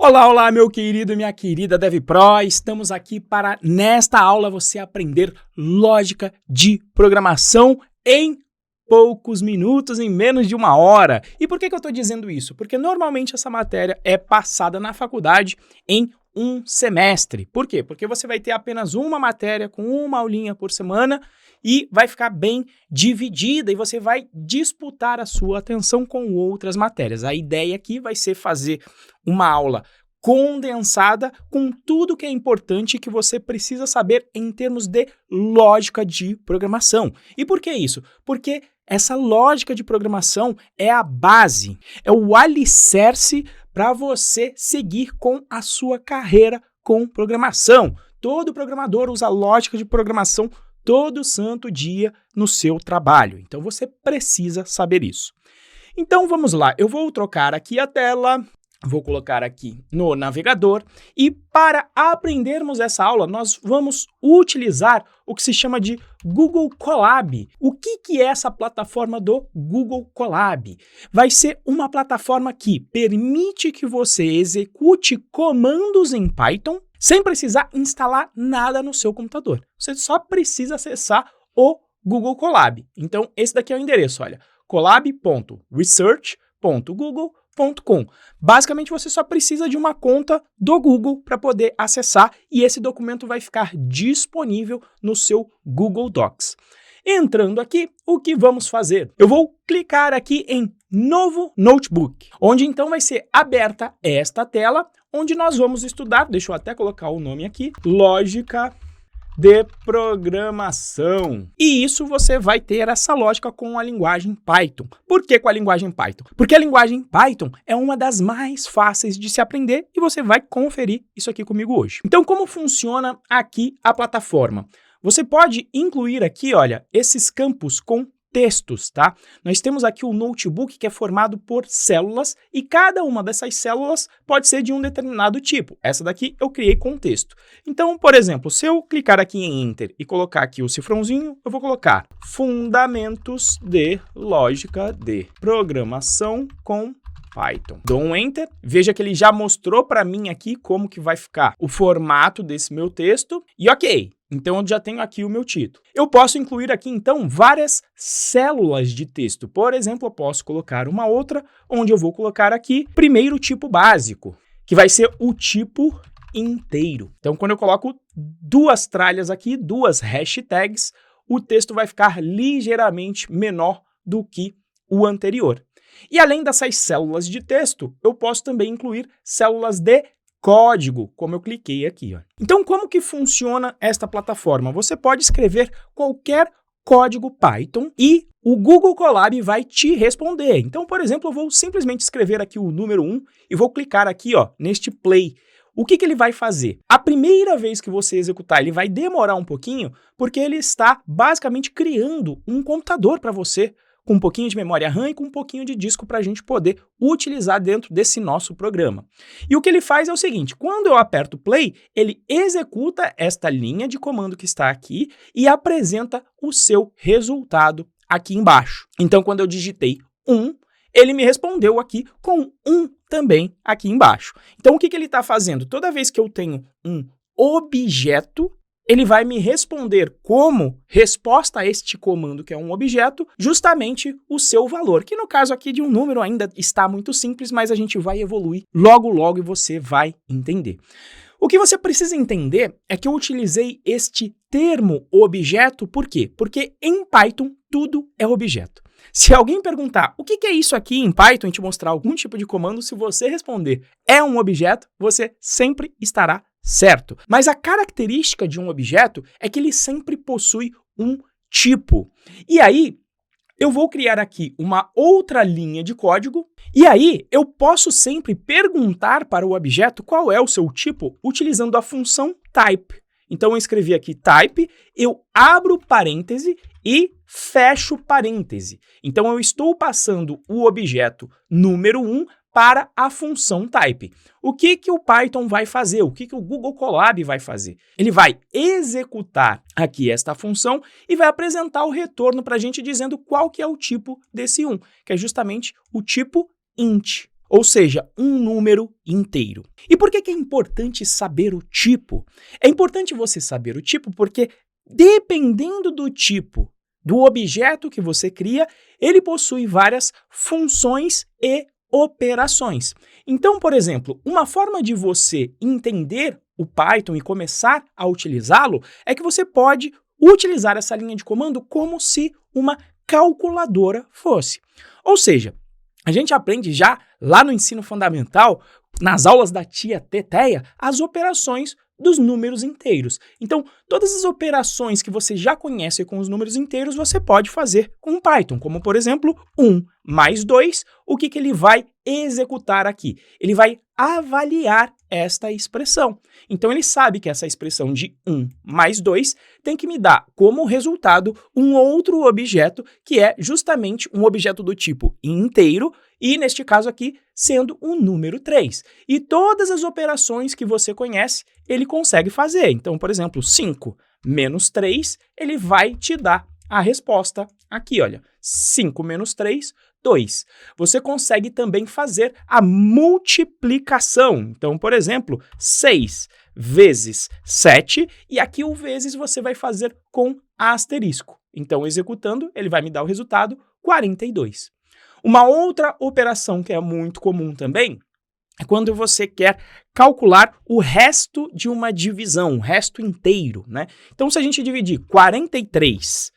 Olá, olá, meu querido e minha querida DevPro, estamos aqui para, nesta aula, você aprender lógica de programação em poucos minutos, em menos de uma hora. E por que eu estou dizendo isso? Porque normalmente essa matéria é passada na faculdade em um semestre. Por quê? Porque você vai ter apenas uma matéria com uma aulinha por semana e vai ficar bem dividida e você vai disputar a sua atenção com outras matérias. A ideia aqui vai ser fazer uma aula condensada com tudo que é importante que você precisa saber em termos de lógica de programação. E por que isso? Porque essa lógica de programação é a base, é o alicerce para você seguir com a sua carreira com programação. Todo programador usa lógica de programação todo santo dia no seu trabalho. Então você precisa saber isso. Então vamos lá, eu vou trocar aqui a tela, vou colocar aqui no navegador e para aprendermos essa aula nós vamos utilizar o que se chama de Google Colab. O que é essa plataforma do Google Colab? Vai ser uma plataforma que permite que você execute comandos em Python sem precisar instalar nada no seu computador. Você só precisa acessar o Google Colab. Então, esse daqui é o endereço, olha, colab.research.google.com. Basicamente, você só precisa de uma conta do Google para poder acessar e esse documento vai ficar disponível no seu Google Docs. Entrando aqui, o que vamos fazer? Eu vou clicar aqui em Novo Notebook, onde então vai ser aberta esta tela, onde nós vamos estudar, deixa eu até colocar o nome aqui, Lógica de Programação. E isso você vai ter essa lógica com a linguagem Python. Por que com a linguagem Python? Porque a linguagem Python é uma das mais fáceis de se aprender e você vai conferir isso aqui comigo hoje. Então, como funciona aqui a plataforma? Você pode incluir aqui, olha, esses campos com textos, tá? Nós temos aqui o notebook que é formado por células e cada uma dessas células pode ser de um determinado tipo. Essa daqui eu criei com texto. Então, por exemplo, se eu clicar aqui em Enter e colocar aqui o cifrãozinho, eu vou colocar Fundamentos de Lógica de Programação com Python. Dou um Enter, veja que ele já mostrou para mim aqui como que vai ficar o formato desse meu texto e ok. Então, eu já tenho aqui o meu título. Eu posso incluir aqui, então, várias células de texto. Por exemplo, eu posso colocar uma outra, onde eu vou colocar aqui, primeiro tipo básico, que vai ser o tipo inteiro. Então, quando eu coloco duas tralhas aqui, duas hashtags, o texto vai ficar ligeiramente menor do que o anterior. E além dessas células de texto, eu posso também incluir células de código, como eu cliquei aqui, ó. Então, como que funciona esta plataforma? Você pode escrever qualquer código Python e o Google Colab vai te responder. Então, por exemplo, eu vou simplesmente escrever aqui o número 1 e vou clicar aqui, ó, neste play. O que ele vai fazer? A primeira vez que você executar, ele vai demorar um pouquinho, porque ele está basicamente criando um computador para você, com um pouquinho de memória RAM e com um pouquinho de disco para a gente poder utilizar dentro desse nosso programa. E o que ele faz é o seguinte, quando eu aperto play, ele executa esta linha de comando que está aqui e apresenta o seu resultado aqui embaixo. Então, quando eu digitei 1, ele me respondeu aqui com 1 também aqui embaixo. Então, o que ele está fazendo? Toda vez que eu tenho um objeto, ele vai me responder como resposta a este comando, que é um objeto, justamente o seu valor, que no caso aqui de um número ainda está muito simples, mas a gente vai evoluir logo e você vai entender. O que você precisa entender é que eu utilizei este termo objeto, por quê? Porque em Python tudo é objeto. Se alguém perguntar o que é isso aqui em Python e te mostrar algum tipo de comando, se você responder é um objeto, você sempre estará certo. Mas a característica de um objeto é que ele sempre possui um tipo. E aí, eu vou criar aqui uma outra linha de código e aí eu posso sempre perguntar para o objeto qual é o seu tipo utilizando a função type. Então, eu escrevi aqui type, eu abro parêntese e fecho parêntese. Então, eu estou passando o objeto número 1 para a função type. O que o Python vai fazer? O que o Google Colab vai fazer? Ele vai executar aqui esta função e vai apresentar o retorno para a gente dizendo qual que é o tipo desse 1, que é justamente o tipo int. ou seja, um número inteiro. E por que é importante saber o tipo? É importante você saber o tipo porque, dependendo do tipo do objeto que você cria, ele possui várias funções e operações. Então, por exemplo, uma forma de você entender o Python e começar a utilizá-lo é que você pode utilizar essa linha de comando como se uma calculadora fosse. Ou seja, a gente aprende já lá no ensino fundamental, nas aulas da tia Teteia, as operações dos números inteiros. Então, todas as operações que você já conhece com os números inteiros, você pode fazer com o Python, como, por exemplo, 1 mais 2, o que ele vai executar aqui? Ele vai avaliar esta expressão. Então, ele sabe que essa expressão de 1 mais 2 tem que me dar como resultado um outro objeto, que é justamente um objeto do tipo inteiro, e neste caso aqui, sendo um número 3. E todas as operações que você conhece, ele consegue fazer. Então, por exemplo, 5 menos 3, ele vai te dar a resposta aqui, olha. 5 menos 3, 2. Você consegue também fazer a multiplicação. Então, por exemplo, 6 vezes 7, e aqui o vezes você vai fazer com asterisco. Então, executando, ele vai me dar o resultado 42. Uma outra operação que é muito comum também é quando você quer calcular o resto de uma divisão, o resto inteiro, né? Então, se a gente dividir 43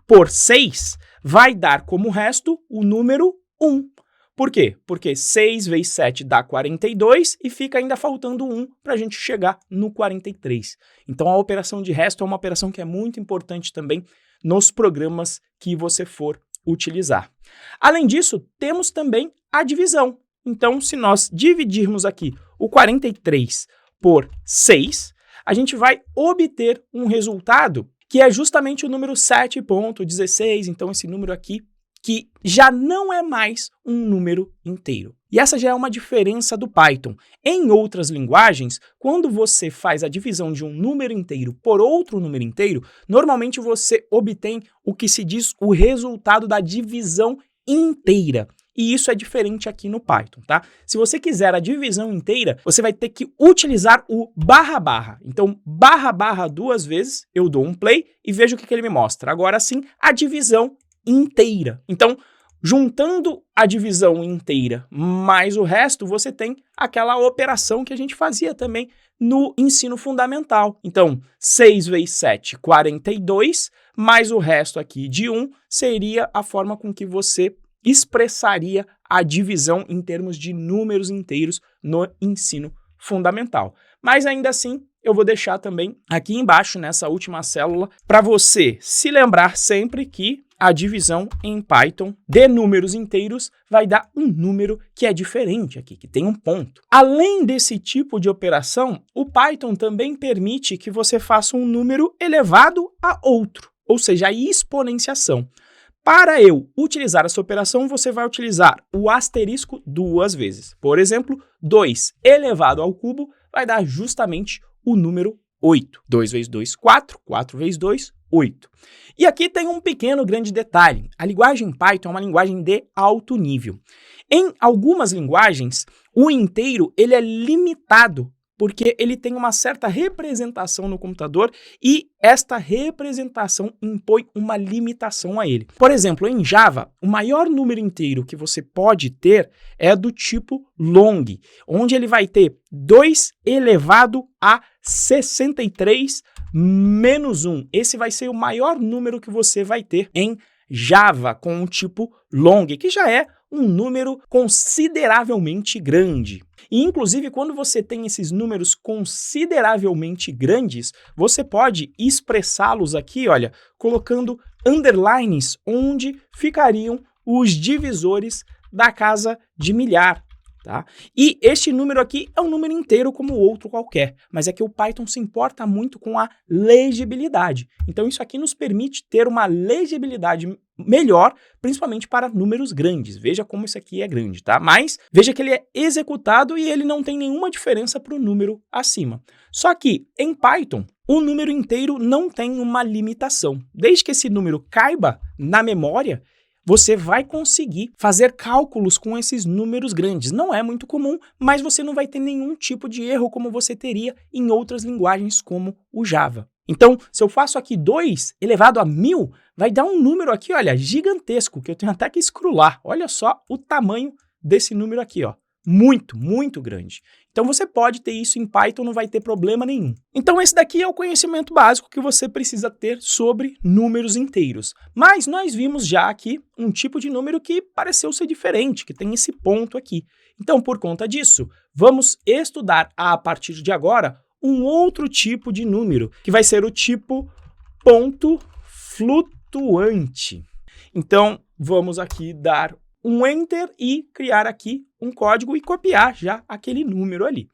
por 6, vai dar como resto o número 1. Por quê? Porque 6 vezes 7 dá 42 e fica ainda faltando 1 para a gente chegar no 43. Então, a operação de resto é uma operação que é muito importante também nos programas que você for utilizar. Além disso, temos também a divisão. Então, se nós dividirmos aqui o 43 por 6, a gente vai obter um resultado que é justamente o número 7,16. Então, esse número aqui, que já não é mais um número inteiro. E essa já é uma diferença do Python. Em outras linguagens, quando você faz a divisão de um número inteiro por outro número inteiro, normalmente você obtém o que se diz o resultado da divisão inteira. E isso é diferente aqui no Python, tá? Se você quiser a divisão inteira, você vai ter que utilizar o barra barra. Então, barra barra 2 vezes, eu dou um play e vejo o que ele me mostra. Agora sim, a divisão inteira. Então, juntando a divisão inteira mais o resto, você tem aquela operação que a gente fazia também no ensino fundamental. Então, 6 vezes 7, 42, mais o resto aqui de 1, seria a forma com que você expressaria a divisão em termos de números inteiros no ensino fundamental. Mas ainda assim, eu vou deixar também aqui embaixo, nessa última célula, para você se lembrar sempre que a divisão em Python de números inteiros vai dar um número que é diferente aqui, que tem um ponto. Além desse tipo de operação, o Python também permite que você faça um número elevado a outro, ou seja, a exponenciação. Para eu utilizar essa operação, você vai utilizar o asterisco 2 vezes. Por exemplo, 2 elevado ao cubo vai dar justamente o número 8. 2 vezes 2, 4. 4 vezes 2, 8. E aqui tem um pequeno grande detalhe. A linguagem Python é uma linguagem de alto nível. Em algumas linguagens, o inteiro ele é limitado porque ele tem uma certa representação no computador e esta representação impõe uma limitação a ele. Por exemplo, em Java, o maior número inteiro que você pode ter é do tipo long, onde ele vai ter 2 elevado a 63 menos 1. Esse vai ser o maior número que você vai ter em Java com o tipo long, que já é um número consideravelmente grande. E, inclusive, quando você tem esses números consideravelmente grandes, você pode expressá-los aqui, olha, colocando underlines onde ficariam os divisores da casa de milhar. Tá? E este número aqui é um número inteiro como outro qualquer, mas é que o Python se importa muito com a legibilidade. Então isso aqui nos permite ter uma legibilidade melhor, principalmente para números grandes. Veja como isso aqui é grande, tá? Mas veja que ele é executado e ele não tem nenhuma diferença para o número acima. Só que em Python, o número inteiro não tem uma limitação. Desde que esse número caiba na memória, você vai conseguir fazer cálculos com esses números grandes. Não é muito comum, mas você não vai ter nenhum tipo de erro como você teria em outras linguagens como o Java. Então, se eu faço aqui 2 elevado a 1000, vai dar um número aqui, olha, gigantesco, que eu tenho até que scrollar. Olha só o tamanho desse número aqui, ó. Muito, muito grande. Então você pode ter isso em Python, não vai ter problema nenhum. Então esse daqui é o conhecimento básico que você precisa ter sobre números inteiros. Mas nós vimos já aqui um tipo de número que pareceu ser diferente, que tem esse ponto aqui. Então por conta disso, vamos estudar a partir de agora um outro tipo de número, que vai ser o tipo ponto flutuante. Então vamos aqui dar um Enter e criar aqui um código e copiar já aquele número ali.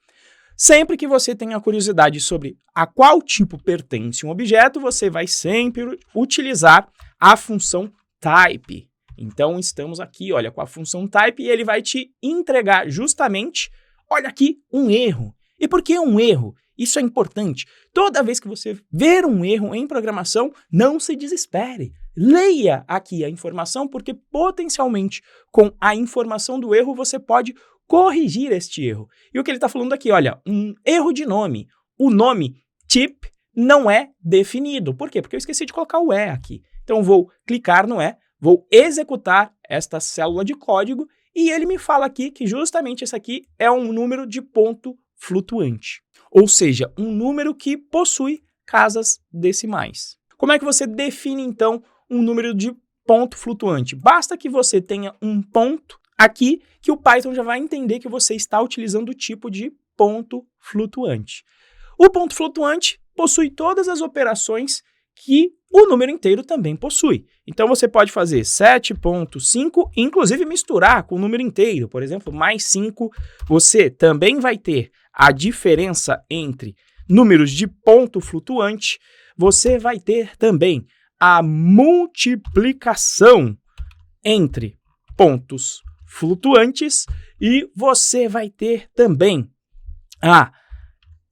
Sempre que você tenha curiosidade sobre a qual tipo pertence um objeto, você vai sempre utilizar a função type. Então estamos aqui, olha, com a função type e ele vai te entregar justamente, olha aqui, um erro. E por que um erro? Isso é importante. Toda vez que você ver um erro em programação, não se desespere. Leia aqui a informação, porque potencialmente com a informação do erro você pode corrigir este erro. E o que ele está falando aqui, olha, um erro de nome. O nome type não é definido. Por quê? Porque eu esqueci de colocar o E aqui. Então vou clicar no E, vou executar esta célula de código e ele me fala aqui que justamente esse aqui é um número de ponto flutuante. Ou seja, um número que possui casas decimais. Como é que você define, então, um número de ponto flutuante? Basta que você tenha um ponto aqui que o Python já vai entender que você está utilizando o tipo de ponto flutuante. O ponto flutuante possui todas as operações que o número inteiro também possui. Então você pode fazer 7.5, inclusive misturar com o número inteiro. Por exemplo, mais 5, você também vai ter a diferença entre números de ponto flutuante. Você vai ter também a multiplicação entre pontos flutuantes e você vai ter também a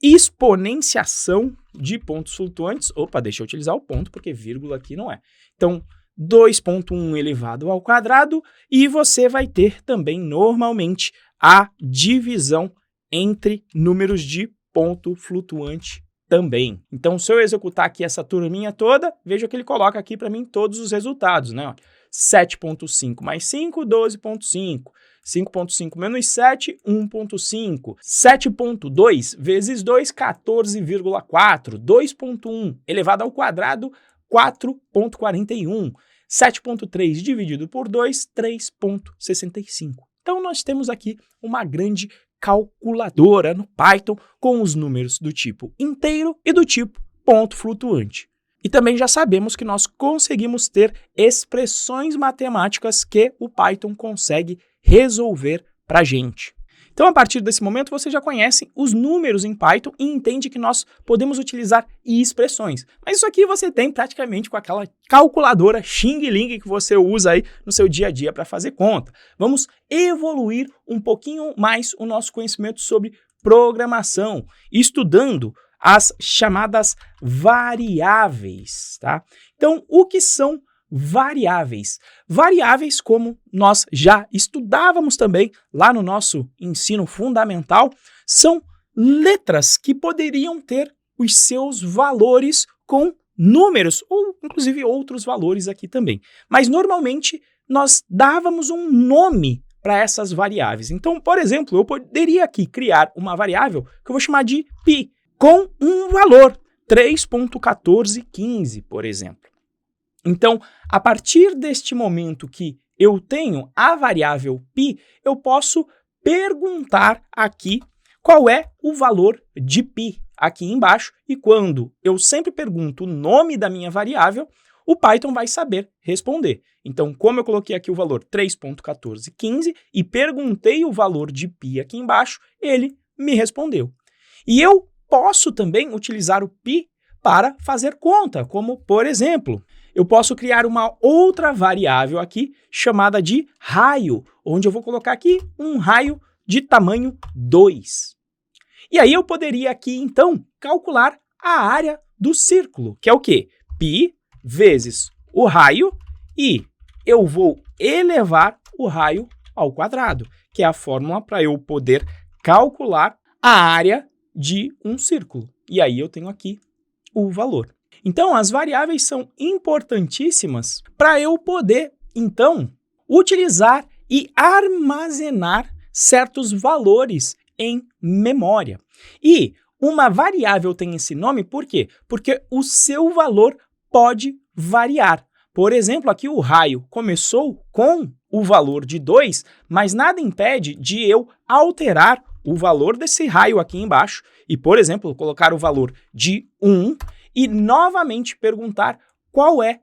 exponenciação de pontos flutuantes. Opa, deixa eu utilizar o ponto, porque vírgula aqui não é. Então, 2.1 elevado ao quadrado, e você vai ter também, normalmente, a divisão entre números de ponto flutuante também. Então, se eu executar aqui essa turminha toda, veja que ele coloca aqui para mim todos os resultados, né? 7.5 mais 5, 12.5. 5.5 menos 7, 1.5. 7.2 vezes 2, 14,4. 2.1 elevado ao quadrado, 4.41. 7.3 dividido por 2, 3.65. Então, nós temos aqui uma grande calculadora no Python com os números do tipo inteiro e do tipo ponto flutuante. E também já sabemos que nós conseguimos ter expressões matemáticas que o Python consegue resolver para a gente. Então, a partir desse momento, você já conhece os números em Python e entende que nós podemos utilizar expressões. Mas isso aqui você tem praticamente com aquela calculadora Xing Ling que você usa aí no seu dia a dia para fazer conta. Vamos evoluir um pouquinho mais o nosso conhecimento sobre programação, estudando as chamadas variáveis, tá? Então, o que são variáveis? Variáveis, como nós já estudávamos também lá no nosso ensino fundamental, são letras que poderiam ter os seus valores com números, ou inclusive outros valores aqui também. Mas normalmente nós dávamos um nome para essas variáveis. Então, por exemplo, eu poderia aqui criar uma variável que eu vou chamar de π, com um valor, 3.1415, por exemplo. Então, a partir deste momento que eu tenho a variável π, eu posso perguntar aqui qual é o valor de π aqui embaixo, e quando eu sempre pergunto o nome da minha variável, o Python vai saber responder. Então, como eu coloquei aqui o valor 3.1415 e perguntei o valor de π aqui embaixo, ele me respondeu. E eu posso também utilizar o π para fazer conta, como, por exemplo, eu posso criar uma outra variável aqui chamada de raio, onde eu vou colocar aqui um raio de tamanho 2. E aí eu poderia aqui, então, calcular a área do círculo, que é o quê? Π vezes o raio, e eu vou elevar o raio ao quadrado, que é a fórmula para eu poder calcular a área de um círculo. E aí eu tenho aqui o valor. Então, as variáveis são importantíssimas para eu poder, então, utilizar e armazenar certos valores em memória. E uma variável tem esse nome por quê? Porque o seu valor pode variar. Por exemplo, aqui o raio começou com o valor de 2, mas nada impede de eu alterar o valor desse raio aqui embaixo e, por exemplo, colocar o valor de 1 e novamente perguntar qual é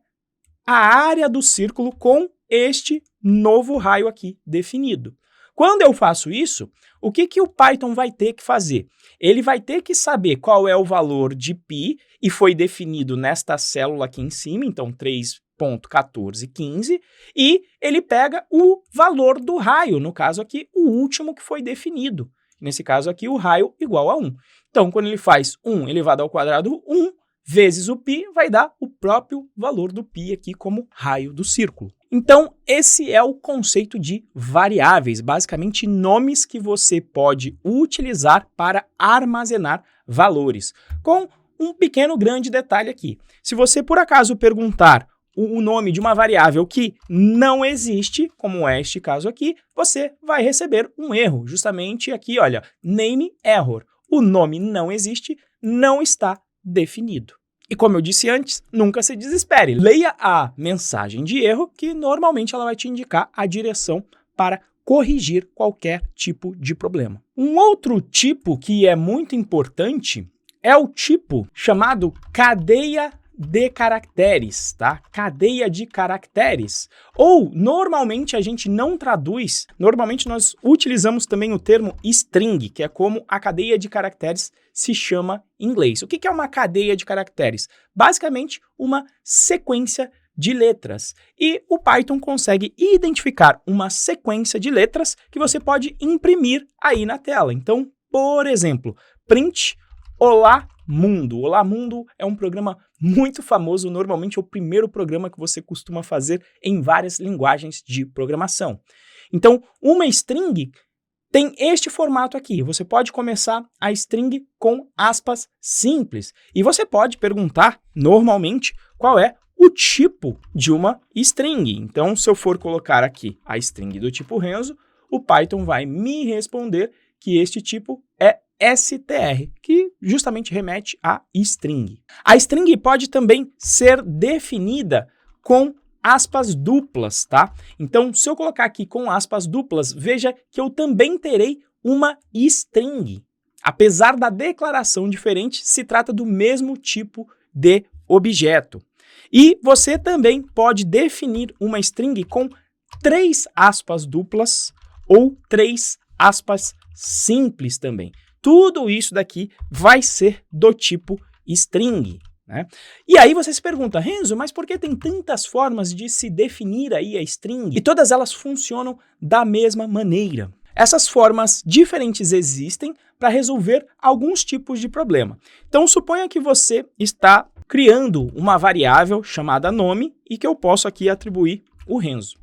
a área do círculo com este novo raio aqui definido. Quando eu faço isso, o que o Python vai ter que fazer? Ele vai ter que saber qual é o valor de π, e foi definido nesta célula aqui em cima, então 3.1415, e ele pega o valor do raio, no caso aqui, o último que foi definido. Nesse caso aqui, o raio igual a 1. Então, quando ele faz 1 elevado ao quadrado 1, vezes o π, vai dar o próprio valor do π aqui como raio do círculo. Então, esse é o conceito de variáveis, basicamente nomes que você pode utilizar para armazenar valores. Com um pequeno grande detalhe aqui. Se você, por acaso, perguntar o nome de uma variável que não existe, como é este caso aqui, você vai receber um erro. Justamente aqui, olha, name error. O nome não existe, não está definido. E como eu disse antes, nunca se desespere. Leia a mensagem de erro, que normalmente ela vai te indicar a direção para corrigir qualquer tipo de problema. Um outro tipo que é muito importante é o tipo chamado cadeia de caracteres, tá? Cadeia de caracteres. Ou, normalmente, a gente não traduz, normalmente nós utilizamos também o termo string, que é como a cadeia de caracteres se chama em inglês. O que é uma cadeia de caracteres? Basicamente, uma sequência de letras. E o Python consegue identificar uma sequência de letras que você pode imprimir aí na tela. Então, por exemplo, print Olá Mundo. Olá Mundo é um programa muito famoso, normalmente é o primeiro programa que você costuma fazer em várias linguagens de programação. Então, uma string tem este formato aqui. Você pode começar a string com aspas simples. E você pode perguntar, normalmente, qual é o tipo de uma string. Então, se eu for colocar aqui a string do tipo Renzo, o Python vai me responder que este tipo é str, que justamente remete a string. A string pode também ser definida com aspas duplas, tá? Então, se eu colocar aqui com aspas duplas, veja que eu também terei uma string. Apesar da declaração diferente, se trata do mesmo tipo de objeto. E você também pode definir uma string com 3 aspas duplas ou 3 aspas simples também. Tudo isso daqui vai ser do tipo string, né? E aí você se pergunta, Renzo, mas por que tem tantas formas de se definir aí a string? E todas elas funcionam da mesma maneira. Essas formas diferentes existem para resolver alguns tipos de problema. Então, suponha que você está criando uma variável chamada nome e que eu posso aqui atribuir o Renzo.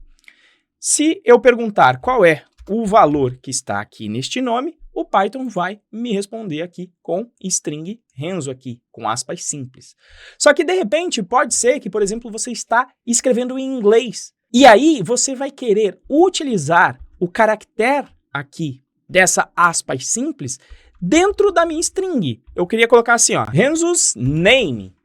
Se eu perguntar qual é o valor que está aqui neste nome, o Python vai me responder aqui com string Renzo aqui, com aspas simples. Só que, de repente, pode ser que, por exemplo, você está escrevendo em inglês. E aí, você vai querer utilizar o caractere aqui dessa aspas simples dentro da minha string. Eu queria colocar assim, ó, Renzo's name,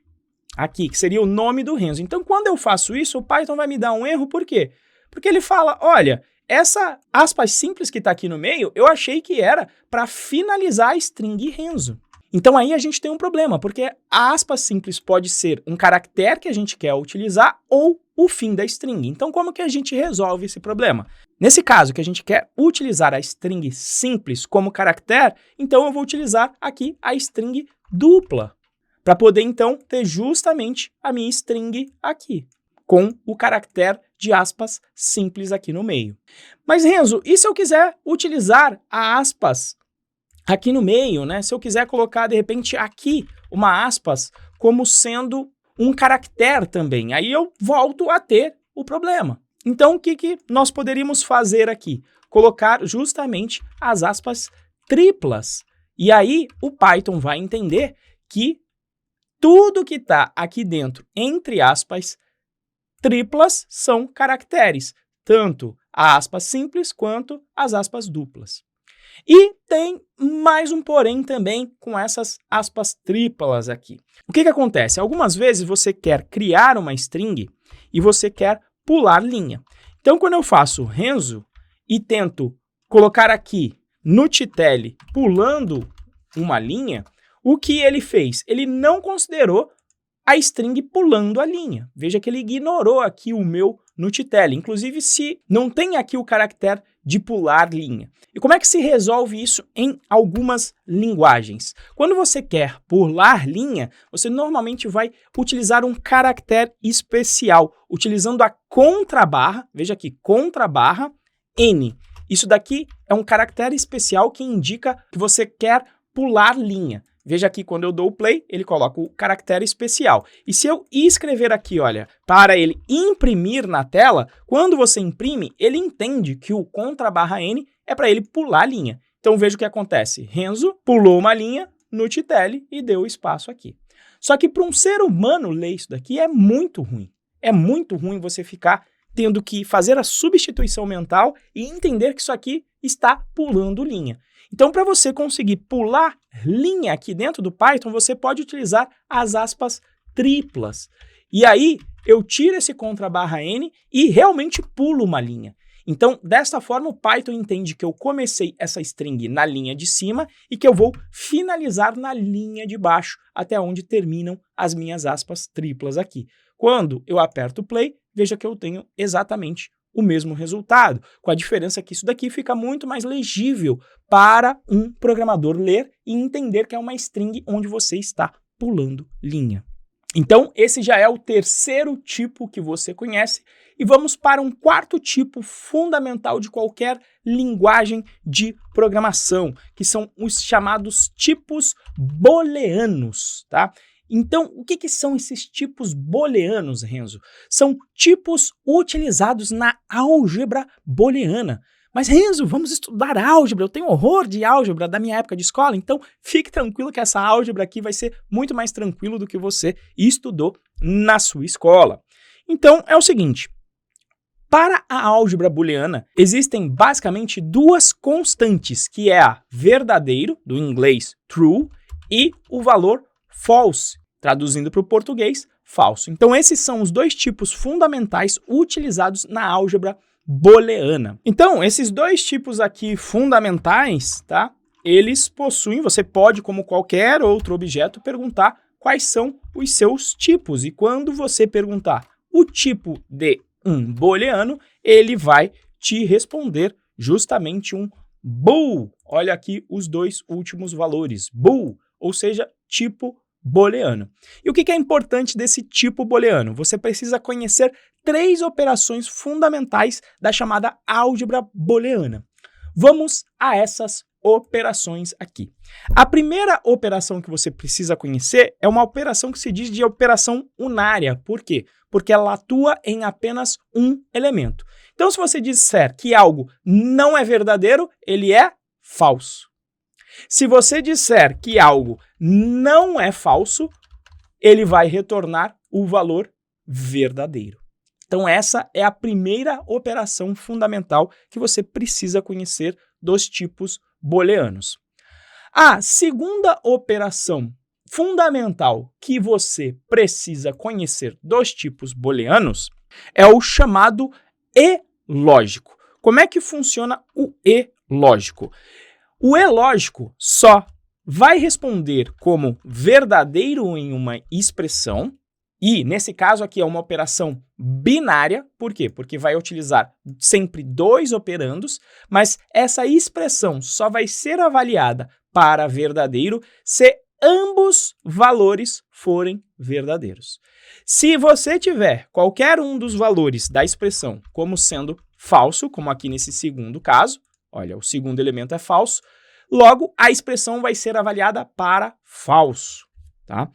aqui, que seria o nome do Renzo. Então, quando eu faço isso, o Python vai me dar um erro, por quê? Porque ele fala, olha, essa aspas simples que está aqui no meio, eu achei que era para finalizar a string Renzo. Então aí a gente tem um problema, porque a aspas simples pode ser um caractere que a gente quer utilizar ou o fim da string. Então como que a gente resolve esse problema? Nesse caso que a gente quer utilizar a string simples como caractere, então eu vou utilizar aqui a string dupla, para poder então ter justamente a minha string aqui, com o caractere de aspas simples aqui no meio. Mas, Renzo, e se eu quiser utilizar a aspas aqui no meio, né? Se eu quiser colocar, de repente, aqui uma aspas como sendo um caractere também, aí eu volto a ter o problema. Então, o que nós poderíamos fazer aqui? Colocar justamente as aspas triplas. E aí, o Python vai entender que tudo que está aqui dentro, entre aspas triplas, são caracteres, tanto a aspas simples quanto as aspas duplas. E tem mais um porém também com essas aspas triplas aqui. O que acontece? Algumas vezes você quer criar uma string e você quer pular linha. Então, quando eu faço Renzo e tento colocar aqui no Titelle pulando uma linha, o que ele fez? Ele não considerou a string pulando a linha. Veja que ele ignorou aqui o meu no Titelle, inclusive se não tem aqui o caractere de pular linha. E como é que se resolve isso em algumas linguagens? Quando você quer pular linha, você normalmente vai utilizar um caractere especial, utilizando a contrabarra, veja aqui, contrabarra N. Isso daqui é um caractere especial que indica que você quer pular linha. Veja aqui, quando eu dou o play, ele coloca o caractere especial. E se eu escrever aqui, olha, para ele imprimir na tela, quando você imprime, ele entende que o contrabarra N é para ele pular a linha. Então veja o que acontece. Renzo pulou uma linha no Titelle e deu espaço aqui. Só que para um ser humano ler isso daqui é muito ruim. É muito ruim você ficar tendo que fazer a substituição mental e entender que isso aqui está pulando linha. Então, para você conseguir pular linha aqui dentro do Python, você pode utilizar as aspas triplas. E aí, eu tiro esse contrabarra N e realmente pulo uma linha. Então, desta forma, o Python entende que eu comecei essa string na linha de cima e que eu vou finalizar na linha de baixo, até onde terminam as minhas aspas triplas aqui. Quando eu aperto play, veja que eu tenho exatamente o mesmo resultado, com a diferença que isso daqui fica muito mais legível para um programador ler e entender que é uma string onde você está pulando linha. Então, esse já é o terceiro tipo que você conhece e vamos para um quarto tipo fundamental de qualquer linguagem de programação, que são os chamados tipos booleanos, tá? Então, o que são esses tipos booleanos, Renzo? São tipos utilizados na álgebra booleana. Mas, Renzo, vamos estudar álgebra. Eu tenho horror de álgebra da minha época de escola, então fique tranquilo que essa álgebra aqui vai ser muito mais tranquilo do que você estudou na sua escola. Então, é o seguinte. Para a álgebra booleana, existem basicamente duas constantes, que é a verdadeiro, do inglês true, e o valor false, traduzindo para o português, falso. Então, esses são os dois tipos fundamentais utilizados na álgebra booleana. Então, esses dois tipos aqui fundamentais, tá? Eles possuem, você pode, como qualquer outro objeto, perguntar quais são os seus tipos. E quando você perguntar o tipo de um booleano, ele vai te responder justamente um bool. Olha aqui os dois últimos valores, bool, ou seja, tipo booleano. E o que é importante desse tipo booleano? Você precisa conhecer 3 operações fundamentais da chamada álgebra booleana. Vamos a essas operações aqui. A primeira operação que você precisa conhecer é uma operação que se diz de operação unária. Por quê? Porque ela atua em apenas um elemento. Então, se você disser que algo não é verdadeiro, ele é falso. Se você disser que algo não é falso, ele vai retornar o valor verdadeiro. Então, essa é a primeira operação fundamental que você precisa conhecer dos tipos booleanos. A segunda operação fundamental que você precisa conhecer dos tipos booleanos é o chamado e-lógico. Como é que funciona o e-lógico? O e-lógico só vai responder como verdadeiro em uma expressão e, nesse caso aqui, é uma operação binária. Por quê? Porque vai utilizar sempre 2 operandos, mas essa expressão só vai ser avaliada para verdadeiro se ambos valores forem verdadeiros. Se você tiver qualquer um dos valores da expressão como sendo falso, como aqui nesse segundo caso, olha, o segundo elemento é falso, logo a expressão vai ser avaliada para falso. Tá?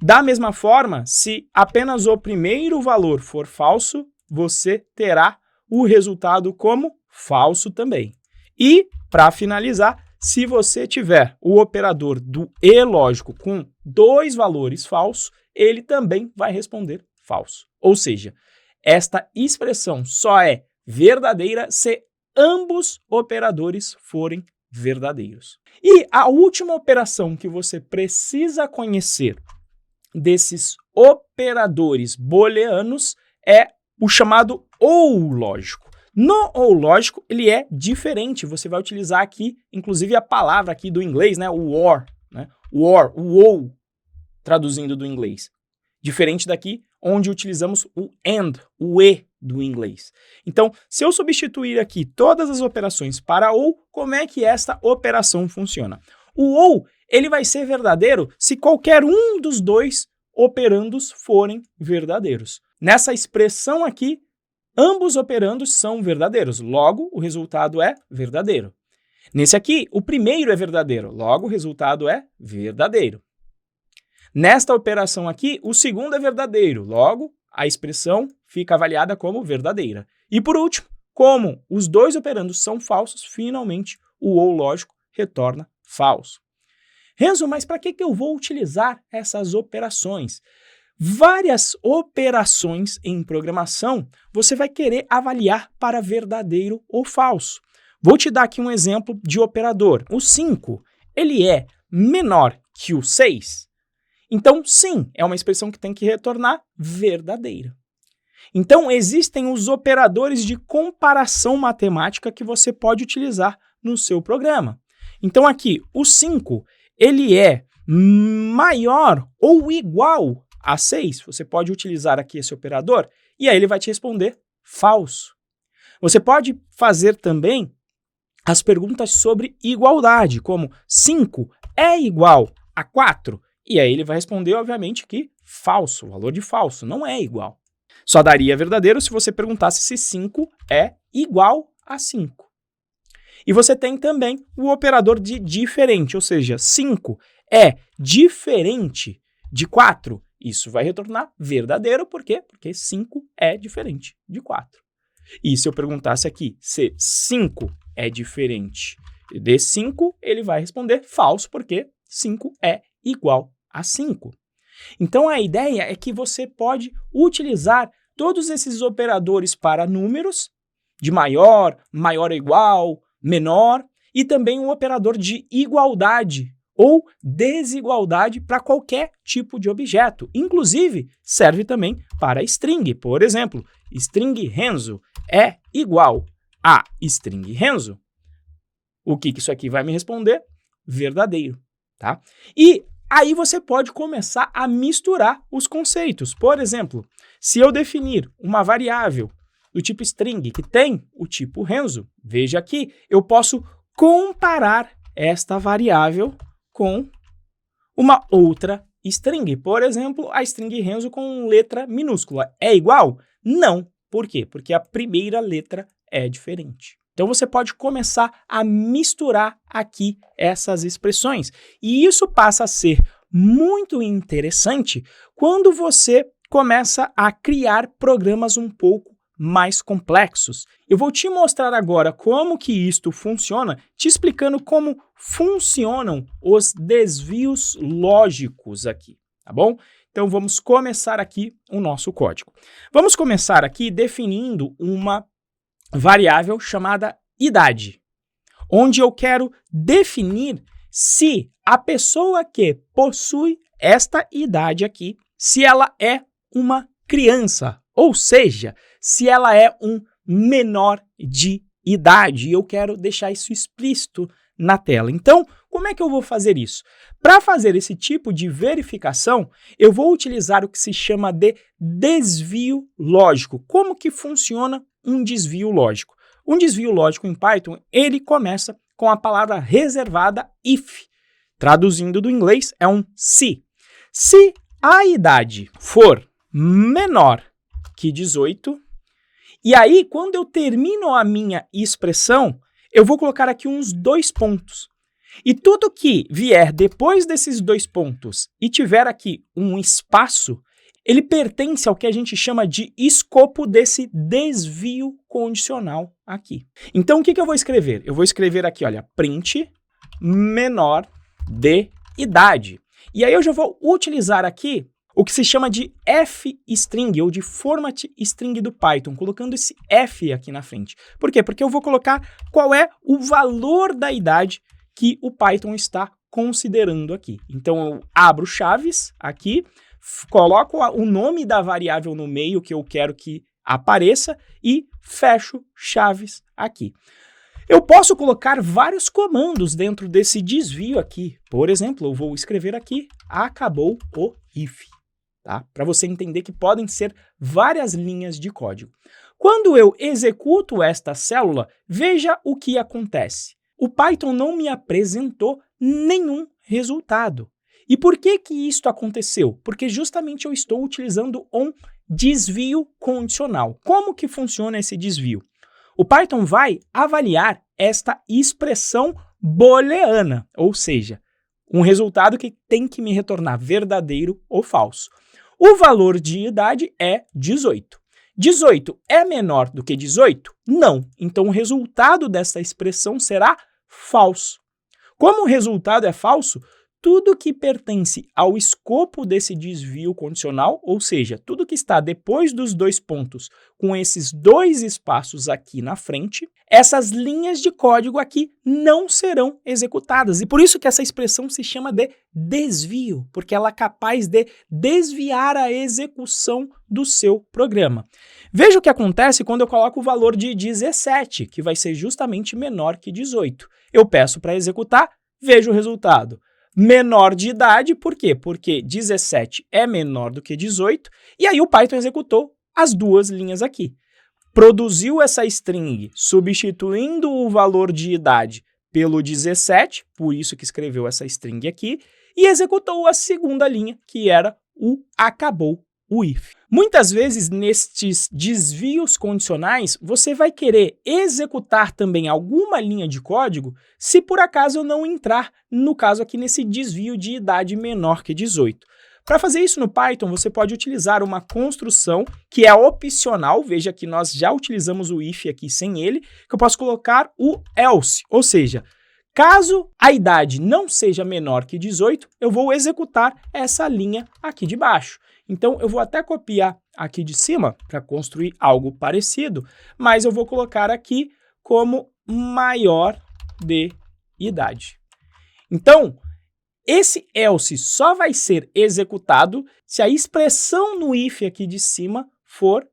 Da mesma forma, se apenas o primeiro valor for falso, você terá o resultado como falso também. E, para finalizar, se você tiver o operador do e lógico com 2 valores falsos, ele também vai responder falso. Ou seja, esta expressão só é verdadeira se ambos operadores forem verdadeiros. E a última operação que você precisa conhecer desses operadores booleanos é o chamado OU lógico. No OU lógico, ele é diferente. Você vai utilizar aqui, inclusive, a palavra aqui do inglês, né? O OR, né? O OU, traduzindo do inglês. Diferente daqui, onde utilizamos o AND, o E do inglês. Então, se eu substituir aqui todas as operações para OU, como é que esta operação funciona? O OU, ele vai ser verdadeiro se qualquer um dos 2 operandos forem verdadeiros. Nessa expressão aqui, ambos operandos são verdadeiros, logo o resultado é verdadeiro. Nesse aqui, o primeiro é verdadeiro, logo o resultado é verdadeiro. Nesta operação aqui, o segundo é verdadeiro, logo a expressão fica avaliada como verdadeira. E por último, como os 2 operandos são falsos, finalmente o OU lógico retorna falso. Renzo, mas para que eu vou utilizar essas operações? Várias operações em programação você vai querer avaliar para verdadeiro ou falso. Vou te dar aqui um exemplo de operador. O 5, ele é menor que o 6? Então, sim, é uma expressão que tem que retornar verdadeira. Então, existem os operadores de comparação matemática que você pode utilizar no seu programa. Então, aqui, o 5, ele é maior ou igual a 6. Você pode utilizar aqui esse operador e aí ele vai te responder falso. Você pode fazer também as perguntas sobre igualdade, como 5 é igual a 4? E aí ele vai responder, obviamente, que falso, o valor de falso, não é igual. Só daria verdadeiro se você perguntasse se 5 é igual a 5. E você tem também o operador de diferente, ou seja, 5 é diferente de 4. Isso vai retornar verdadeiro, por quê? Porque 5 é diferente de 4. E se eu perguntasse aqui se 5 é diferente de 5, ele vai responder falso, porque 5 é igual a 5. Então, a ideia é que você pode utilizar todos esses operadores para números de maior, maior ou igual, menor, e também um operador de igualdade ou desigualdade para qualquer tipo de objeto. Inclusive, serve também para string. Por exemplo, string Renzo é igual a string Renzo. O que isso aqui vai me responder? Verdadeiro, tá? E aí você pode começar a misturar os conceitos. Por exemplo, se eu definir uma variável do tipo string que tem o tipo Renzo, veja aqui, eu posso comparar esta variável com uma outra string. Por exemplo, a string Renzo com letra minúscula. É igual? Não. Por quê? Porque a primeira letra é diferente. Então, você pode começar a misturar aqui essas expressões. E isso passa a ser muito interessante quando você começa a criar programas um pouco mais complexos. Eu vou te mostrar agora como que isto funciona, te explicando como funcionam os desvios lógicos aqui, tá bom? Então, vamos começar aqui o nosso código. Vamos começar aqui definindo uma variável chamada idade, onde eu quero definir se a pessoa que possui esta idade aqui, se ela é uma criança, ou seja, se ela é um menor de idade. E eu quero deixar isso explícito na tela. Então, como é que eu vou fazer isso? Para fazer esse tipo de verificação, eu vou utilizar o que se chama de desvio lógico. Como que funciona um desvio lógico? Um desvio lógico em Python, ele começa com a palavra reservada if. Traduzindo do inglês, é um se. Se a idade for menor que 18, e aí, quando eu termino a minha expressão, eu vou colocar aqui uns 2 pontos. E tudo que vier depois desses 2 pontos e tiver aqui um espaço, ele pertence ao que a gente chama de escopo desse desvio condicional aqui. Então, o que eu vou escrever? Eu vou escrever aqui, olha, print menor de idade. E aí eu já vou utilizar aqui o que se chama de f-string, ou de format string do Python, colocando esse f aqui na frente. Por quê? Porque eu vou colocar qual é o valor da idade que o Python está considerando aqui. Então, eu abro chaves aqui, coloco o nome da variável no meio que eu quero que apareça e fecho chaves aqui. Eu posso colocar vários comandos dentro desse desvio aqui. Por exemplo, eu vou escrever aqui, acabou o if, tá? Para você entender que podem ser várias linhas de código. Quando eu executo esta célula, veja o que acontece. O Python não me apresentou nenhum resultado. E por que isto aconteceu? Porque justamente eu estou utilizando um desvio condicional. Como que funciona esse desvio? O Python vai avaliar esta expressão booleana, ou seja, um resultado que tem que me retornar verdadeiro ou falso. O valor de idade é 18. 18 é menor do que 18? Não. Então o resultado dessa expressão será falso. Como o resultado é falso, tudo que pertence ao escopo desse desvio condicional, ou seja, tudo que está depois dos dois pontos com esses dois espaços aqui na frente, essas linhas de código aqui não serão executadas. E por isso que essa expressão se chama de desvio, porque ela é capaz de desviar a execução do seu programa. Veja o que acontece quando eu coloco o valor de 17, que vai ser justamente menor que 18. Eu peço para executar, vejo o resultado. Menor de idade, por quê? Porque 17 é menor do que 18, e aí o Python executou as duas linhas aqui. Produziu essa string substituindo o valor de idade pelo 17, por isso que escreveu essa string aqui, e executou a segunda linha, que era o acabou o if. Muitas vezes, nestes desvios condicionais, você vai querer executar também alguma linha de código se por acaso eu não entrar, no caso aqui, nesse desvio de idade menor que 18. Para fazer isso no Python, você pode utilizar uma construção que é opcional, veja que nós já utilizamos o if aqui sem ele, que eu posso colocar o else, ou seja, caso a idade não seja menor que 18, eu vou executar essa linha aqui de baixo. Então, eu vou até copiar aqui de cima para construir algo parecido, mas eu vou colocar aqui como maior de idade. Então, esse else só vai ser executado se a expressão no if aqui de cima for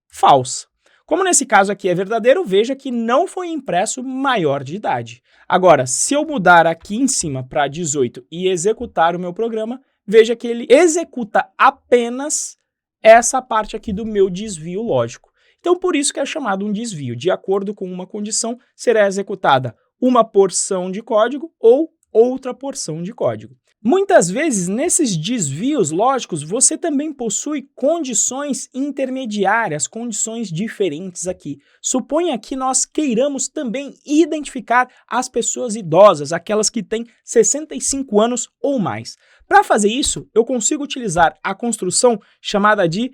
falsa. Como nesse caso aqui é verdadeiro, veja que não foi impresso maior de idade. Agora, se eu mudar aqui em cima para 18 e executar o meu programa, veja que ele executa apenas essa parte aqui do meu desvio lógico. Então, por isso que é chamado um desvio. De acordo com uma condição, será executada uma porção de código ou outra porção de código. Muitas vezes, nesses desvios lógicos, você também possui condições intermediárias, condições diferentes aqui. Suponha que nós queiramos também identificar as pessoas idosas, aquelas que têm 65 anos ou mais. Para fazer isso, eu consigo utilizar a construção chamada de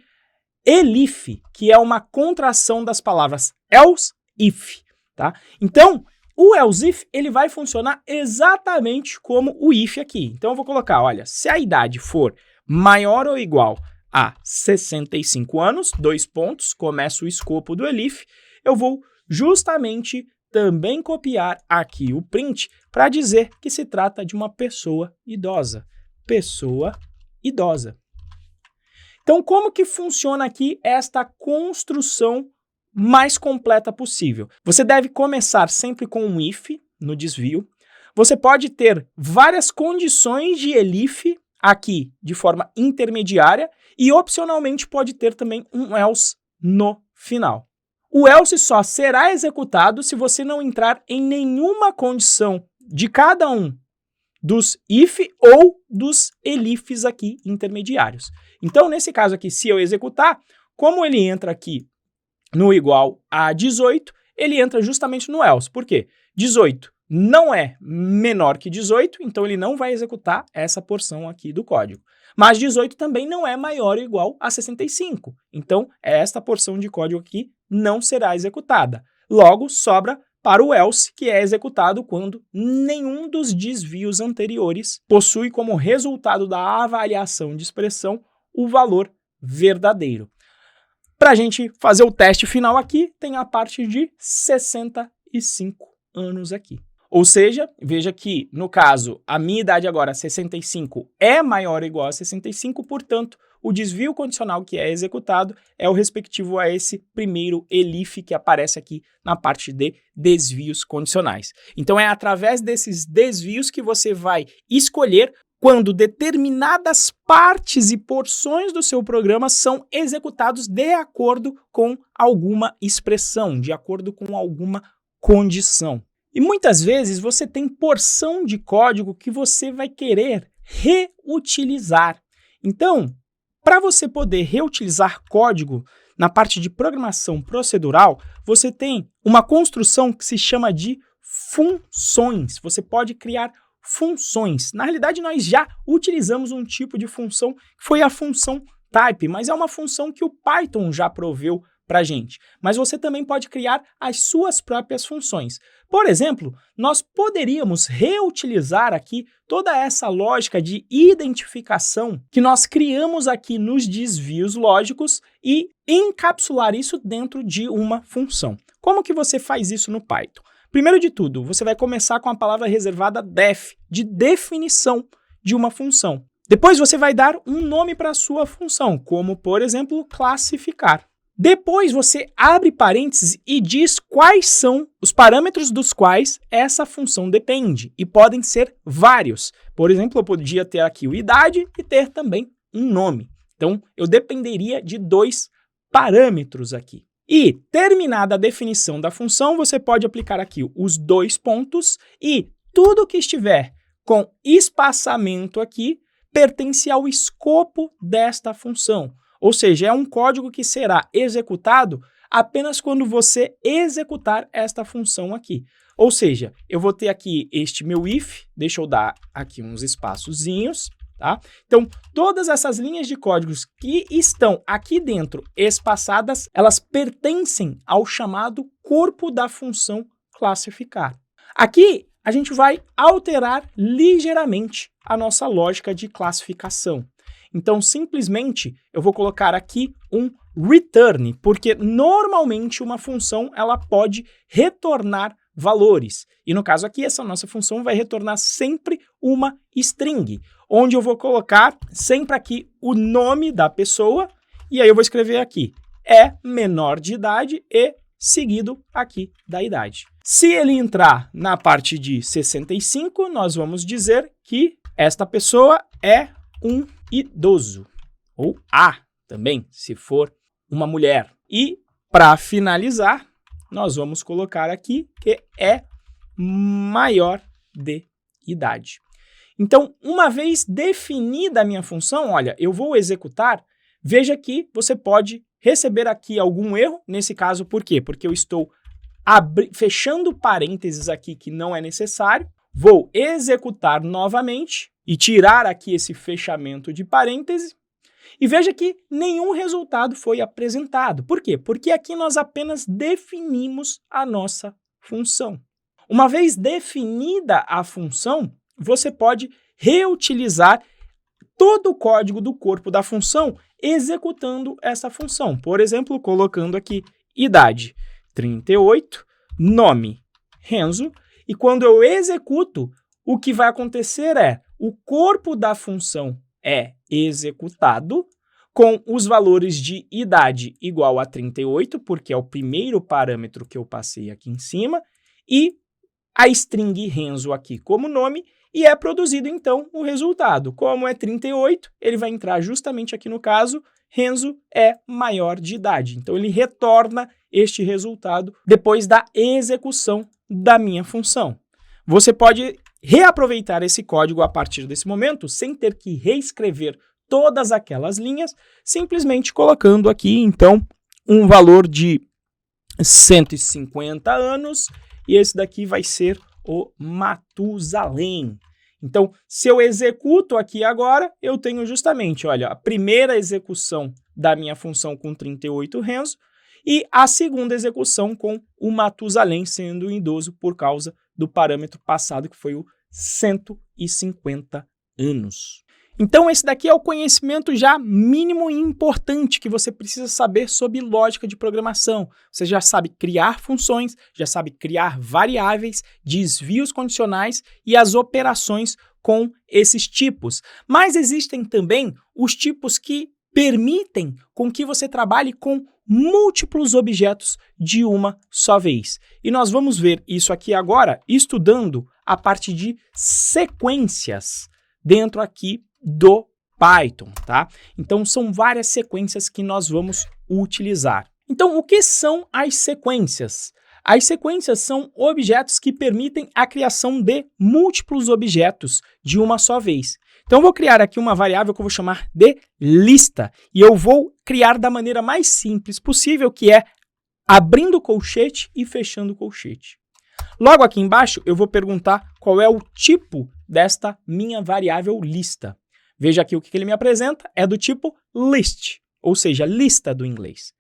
elif, que é uma contração das palavras else, if, tá? Então, o else if, ele vai funcionar exatamente como o if aqui. Então, eu vou colocar, olha, se a idade for maior ou igual a 65 anos, dois pontos, começa o escopo do elif, eu vou justamente também copiar aqui o print para dizer que se trata de uma pessoa idosa. Pessoa idosa. Então, como que funciona aqui esta construção mais completa possível? Você deve começar sempre com um if no desvio. Você pode ter várias condições de elif aqui de forma intermediária e opcionalmente pode ter também um else no final. O else só será executado se você não entrar em nenhuma condição de cada um dos if ou dos elifs aqui intermediários. Então, nesse caso aqui, se eu executar, como ele entra aqui no igual a 18, ele entra justamente no else. Por quê? 18 não é menor que 18, então ele não vai executar essa porção aqui do código. Mas 18 também não é maior ou igual a 65, então esta porção de código aqui não será executada. Logo, sobra para o else, que é executado quando nenhum dos desvios anteriores possui como resultado da avaliação de expressão o valor verdadeiro. Para a gente fazer o teste final aqui, tem a parte de 65 anos aqui. Ou seja, veja que, no caso, a minha idade agora, 65, é maior ou igual a 65, portanto, o desvio condicional que é executado é o respectivo a esse primeiro elif que aparece aqui na parte de desvios condicionais. Então, é através desses desvios que você vai escolher quando determinadas partes e porções do seu programa são executados de acordo com alguma expressão, de acordo com alguma condição. E muitas vezes você tem porção de código que você vai querer reutilizar. Então, para você poder reutilizar código na parte de programação procedural, você tem uma construção que se chama de funções. Você pode criar funções. Na realidade, nós já utilizamos um tipo de função que foi a função type, mas é uma função que o Python já proveu para a gente. Mas você também pode criar as suas próprias funções. Por exemplo, nós poderíamos reutilizar aqui toda essa lógica de identificação que nós criamos aqui nos desvios lógicos e encapsular isso dentro de uma função. Como que você faz isso no Python? Primeiro de tudo, você vai começar com a palavra reservada def, de definição de uma função. Depois você vai dar um nome para a sua função, como, por exemplo, classificar. Depois você abre parênteses e diz quais são os parâmetros dos quais essa função depende, e podem ser vários. Por exemplo, eu podia ter aqui o idade e ter também um nome. Então, eu dependeria de 2 parâmetros aqui. E, terminada a definição da função, você pode aplicar aqui os 2 pontos e tudo que estiver com espaçamento aqui pertence ao escopo desta função. Ou seja, é um código que será executado apenas quando você executar esta função aqui. Ou seja, eu vou ter aqui este meu if, deixa eu dar aqui uns espaçozinhos, tá? Então, todas essas linhas de códigos que estão aqui dentro espaçadas, elas pertencem ao chamado corpo da função classificar. Aqui, a gente vai alterar ligeiramente a nossa lógica de classificação. Então, simplesmente, eu vou colocar aqui um return, porque normalmente uma função ela pode retornar valores. E no caso aqui, essa nossa função vai retornar sempre uma string, onde eu vou colocar sempre aqui o nome da pessoa, e aí eu vou escrever aqui, é menor de idade e seguido aqui da idade. Se ele entrar na parte de 65, nós vamos dizer que esta pessoa é um idoso, ou A também, se for uma mulher. E, para finalizar, nós vamos colocar aqui que é maior de idade. Então, uma vez definida a minha função, olha, eu vou executar, veja que você pode receber aqui algum erro, nesse caso, por quê? Porque eu estou fechando parênteses aqui que não é necessário, vou executar novamente e tirar aqui esse fechamento de parêntese, e veja que nenhum resultado foi apresentado. Por quê? Porque aqui nós apenas definimos a nossa função. Uma vez definida a função, você pode reutilizar todo o código do corpo da função executando essa função. Por exemplo, colocando aqui idade 38, nome Renzo, e quando eu executo, o que vai acontecer é o corpo da função é executado com os valores de idade igual a 38, porque é o primeiro parâmetro que eu passei aqui em cima, e a string Renzo aqui como nome, e é produzido então o resultado. Como é 38, ele vai entrar justamente aqui no caso, Renzo é maior de idade. Então ele retorna este resultado depois da execução da minha função. Você pode reaproveitar esse código a partir desse momento, sem ter que reescrever todas aquelas linhas, simplesmente colocando aqui, então, um valor de 150 anos, e esse daqui vai ser o Matusalém. Então, se eu executo aqui agora, eu tenho justamente, olha, a primeira execução da minha função com 38 Renzo e a segunda execução com o Matusalém sendo idoso por causa do parâmetro passado, que foi o 150 anos. Então, esse daqui é o conhecimento já mínimo e importante que você precisa saber sobre lógica de programação. Você já sabe criar funções, já sabe criar variáveis, desvios condicionais e as operações com esses tipos. Mas existem também os tipos que permitem com que você trabalhe com múltiplos objetos de uma só vez. E nós vamos ver isso aqui agora, estudando a parte de sequências dentro aqui do Python, tá? Então, são várias sequências que nós vamos utilizar. Então, o que são as sequências? As sequências são objetos que permitem a criação de múltiplos objetos de uma só vez. Então, eu vou criar aqui uma variável que eu vou chamar de lista, e eu vou criar da maneira mais simples possível, que é abrindo colchete e fechando colchete. Logo aqui embaixo, eu vou perguntar qual é o tipo desta minha variável lista. Veja aqui o que ele me apresenta, é do tipo list, ou seja, lista do inglês.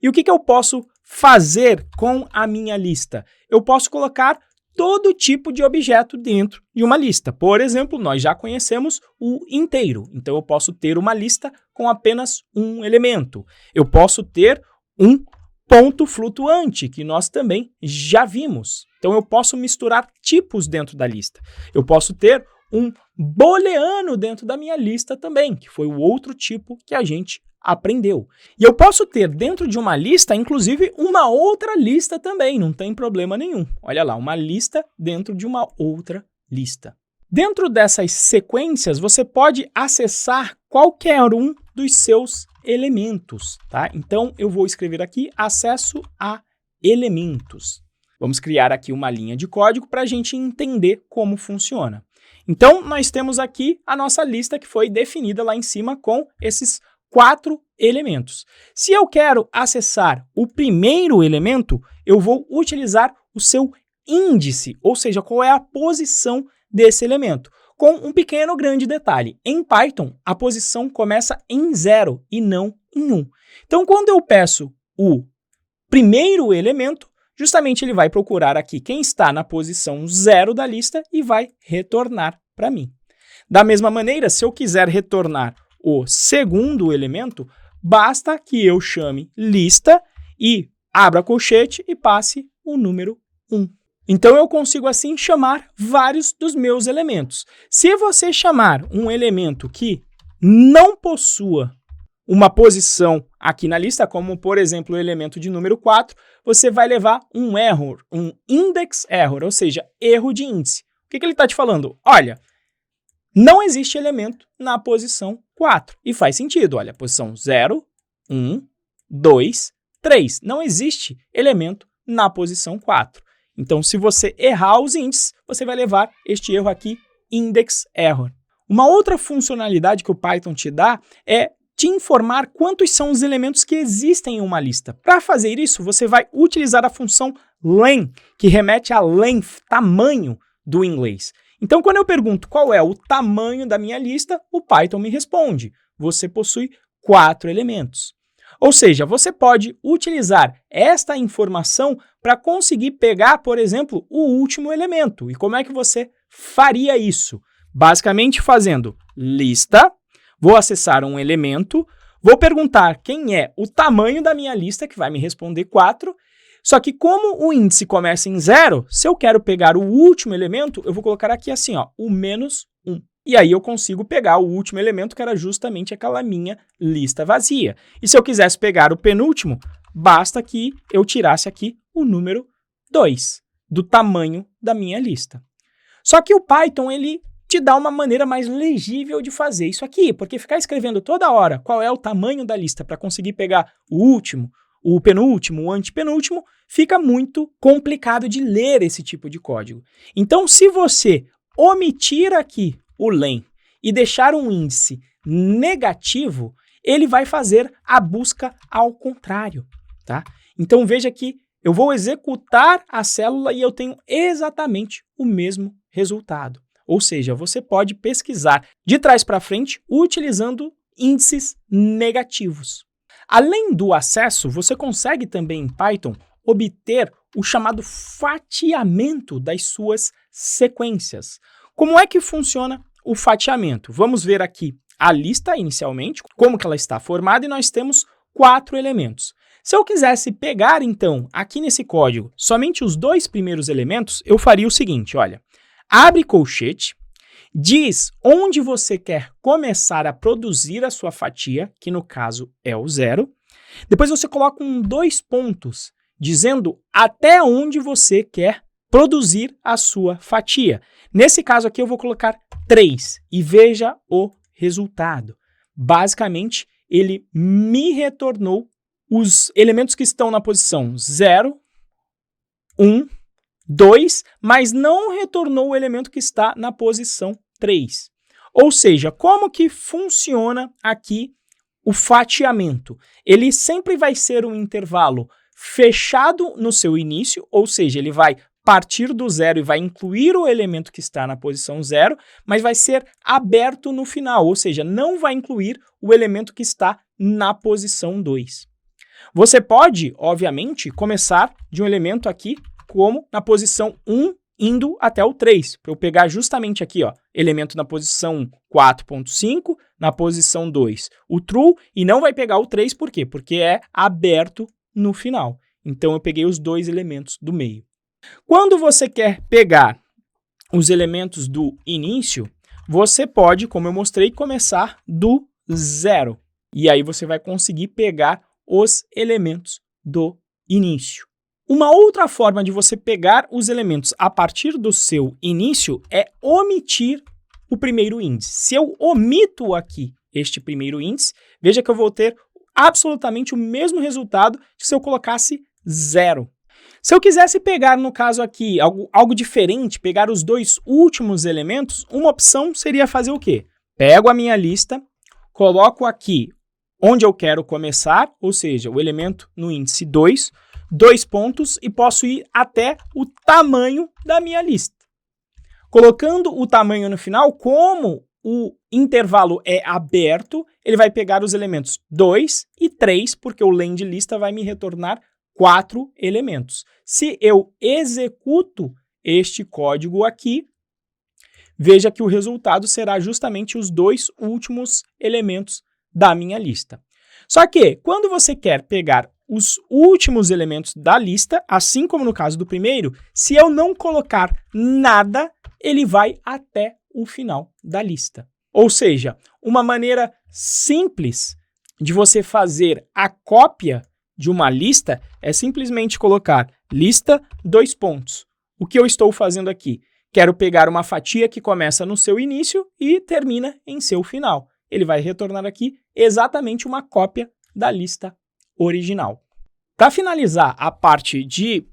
E o que eu posso fazer com a minha lista? Eu posso colocar todo tipo de objeto dentro de uma lista. Por exemplo, nós já conhecemos o inteiro, então eu posso ter uma lista com apenas um elemento. Eu posso ter um ponto flutuante, que nós também já vimos. Então eu posso misturar tipos dentro da lista. Eu posso ter um booleano dentro da minha lista também, que foi o outro tipo que a gente aprendeu. E eu posso ter dentro de uma lista, inclusive, uma outra lista também, não tem problema nenhum. Olha lá, uma lista dentro de uma outra lista. Dentro dessas sequências, você pode acessar qualquer um dos seus elementos, tá? Então, eu vou escrever aqui acesso a elementos. Vamos criar aqui uma linha de código para a gente entender como funciona. Então, nós temos aqui a nossa lista que foi definida lá em cima com esses 4 elementos. Se eu quero acessar o primeiro elemento, eu vou utilizar o seu índice, ou seja, qual é a posição desse elemento. Com um pequeno grande detalhe, em Python, a posição começa em 0 e não em 1. Então, quando eu peço o primeiro elemento, justamente ele vai procurar aqui quem está na posição 0 da lista e vai retornar para mim. Da mesma maneira, se eu quiser retornar o segundo elemento, basta que eu chame lista e abra colchete e passe o número 1. Então, eu consigo assim chamar vários dos meus elementos. Se você chamar um elemento que não possua uma posição aqui na lista, como, por exemplo, o elemento de número 4, você vai levar um error, um index error, ou seja, erro de índice. O que ele está te falando? Olha, não existe elemento na posição 4. E faz sentido, olha, posição 0, 1, 2, 3. Não existe elemento na posição 4. Então, se você errar os índices, você vai levar este erro aqui, index error. Uma outra funcionalidade que o Python te dá é te informar quantos são os elementos que existem em uma lista. Para fazer isso, você vai utilizar a função len, que remete a length, tamanho do inglês. Então, quando eu pergunto qual é o tamanho da minha lista, o Python me responde: você possui 4 elementos. Ou seja, você pode utilizar esta informação para conseguir pegar, por exemplo, o último elemento. E como é que você faria isso? Basicamente fazendo lista, vou acessar um elemento, vou perguntar quem é o tamanho da minha lista, que vai me responder 4, só que como o índice começa em 0, se eu quero pegar o último elemento, eu vou colocar aqui assim, ó, o menos 1. E aí eu consigo pegar o último elemento, que era justamente aquela minha lista vazia. E se eu quisesse pegar o penúltimo, basta que eu tirasse aqui o número 2, do tamanho da minha lista. Só que o Python, ele te dá uma maneira mais legível de fazer isso aqui, porque ficar escrevendo toda hora qual é o tamanho da lista para conseguir pegar o último, o penúltimo, o antepenúltimo, fica muito complicado de ler esse tipo de código. Então, se você omitir aqui o len e deixar um índice negativo, ele vai fazer a busca ao contrário, tá? Então, veja que eu vou executar a célula e eu tenho exatamente o mesmo resultado. Ou seja, você pode pesquisar de trás para frente utilizando índices negativos. Além do acesso, você consegue também em Python obter o chamado fatiamento das suas sequências. Como é que funciona o fatiamento? Vamos ver aqui a lista inicialmente, como que ela está formada, e nós temos 4 elementos. Se eu quisesse pegar, então, aqui nesse código, somente os 2 primeiros elementos, eu faria o seguinte, olha, abre colchete, diz onde você quer começar a produzir a sua fatia, que no caso é o 0, depois você coloca 2 pontos, dizendo até onde você quer produzir a sua fatia. Nesse caso aqui eu vou colocar 3 e veja o resultado. Basicamente, ele me retornou os elementos que estão na posição 0, 1, 2, mas não retornou o elemento que está na posição 3. Ou seja, como que funciona aqui o fatiamento? Ele sempre vai ser um intervalo fechado no seu início, ou seja, ele vai partir do 0 e vai incluir o elemento que está na posição 0, mas vai ser aberto no final, ou seja, não vai incluir o elemento que está na posição 2. Você pode, obviamente, começar de um elemento aqui como na posição 1, indo até o 3, para eu pegar justamente aqui, ó, elemento na posição 4.5, na posição 2, o true, e não vai pegar o 3, por quê? Porque é aberto no final. Então, eu peguei os 2 elementos do meio. Quando você quer pegar os elementos do início, você pode, como eu mostrei, começar do 0. E aí você vai conseguir pegar os elementos do início. Uma outra forma de você pegar os elementos a partir do seu início é omitir o primeiro índice. Se eu omito aqui este primeiro índice, veja que eu vou ter absolutamente o mesmo resultado que se eu colocasse 0. Se eu quisesse pegar, no caso aqui, algo diferente, pegar os 2 últimos elementos, uma opção seria fazer o quê? Pego a minha lista, coloco aqui onde eu quero começar, ou seja, o elemento no índice 2, 2 pontos, e posso ir até o tamanho da minha lista. Colocando o tamanho no final, como o intervalo é aberto, ele vai pegar os elementos 2 e 3, porque o len de lista vai me retornar 4 elementos. Se eu executo este código aqui, veja que o resultado será justamente os 2 últimos elementos da minha lista. Só que, quando você quer pegar os últimos elementos da lista, assim como no caso do primeiro, se eu não colocar nada, ele vai até o final da lista. Ou seja, uma maneira simples de você fazer a cópia de uma lista é simplesmente colocar lista 2 pontos. O que eu estou fazendo aqui? Quero pegar uma fatia que começa no seu início e termina em seu final. Ele vai retornar aqui exatamente uma cópia da lista original. Para finalizar a parte de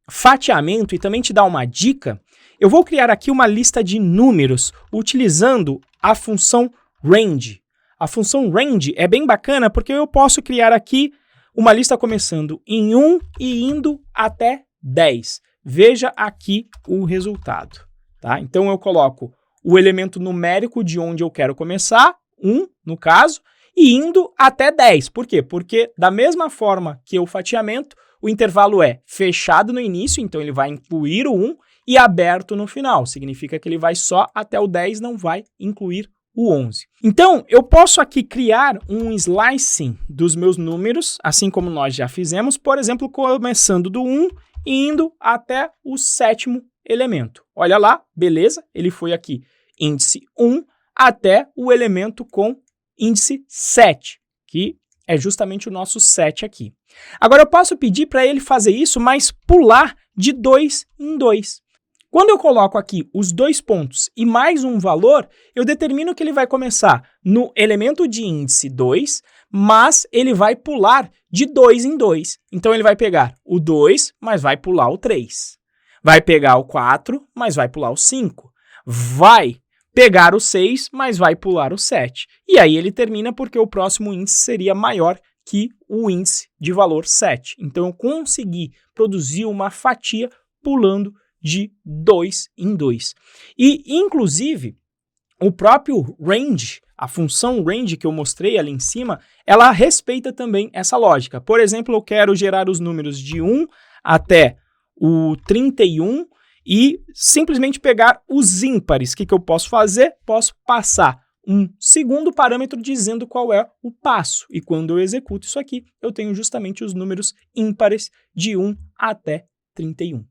fatiamento e também te dar uma dica, eu vou criar aqui uma lista de números utilizando a função range. A função range é bem bacana porque eu posso criar aqui uma lista começando em 1 e indo até 10. Veja aqui o resultado. Tá? Então eu coloco o elemento numérico de onde eu quero começar, 1 no caso, e indo até 10. Por quê? Porque da mesma forma que o fatiamento, o intervalo é fechado no início, então ele vai incluir o 1, e aberto no final. Significa que ele vai só até o 10, não vai incluir o 11. Então, eu posso aqui criar um slicing dos meus números, assim como nós já fizemos, por exemplo, começando do 1 e indo até o 7º elemento. Olha lá, beleza? Ele foi aqui índice 1 até o elemento com índice 7, que é justamente o nosso 7 aqui. Agora eu posso pedir para ele fazer isso, mas pular de 2 em 2. Quando eu coloco aqui os 2 pontos e mais um valor, eu determino que ele vai começar no elemento de índice 2, mas ele vai pular de 2 em 2. Então ele vai pegar o 2, mas vai pular o 3. Vai pegar o 4, mas vai pular o 5. Vai pegar o 6, mas vai pular o 7. E aí ele termina porque o próximo índice seria maior que o índice de valor 7. Então, eu consegui produzir uma fatia pulando de 2 em 2. E, inclusive, o próprio range, a função range que eu mostrei ali em cima, ela respeita também essa lógica. Por exemplo, eu quero gerar os números de 1 até o 31 e simplesmente pegar os ímpares. O que eu posso fazer? Posso passar um segundo parâmetro dizendo qual é o passo. E quando eu executo isso aqui, eu tenho justamente os números ímpares de 1 até 31.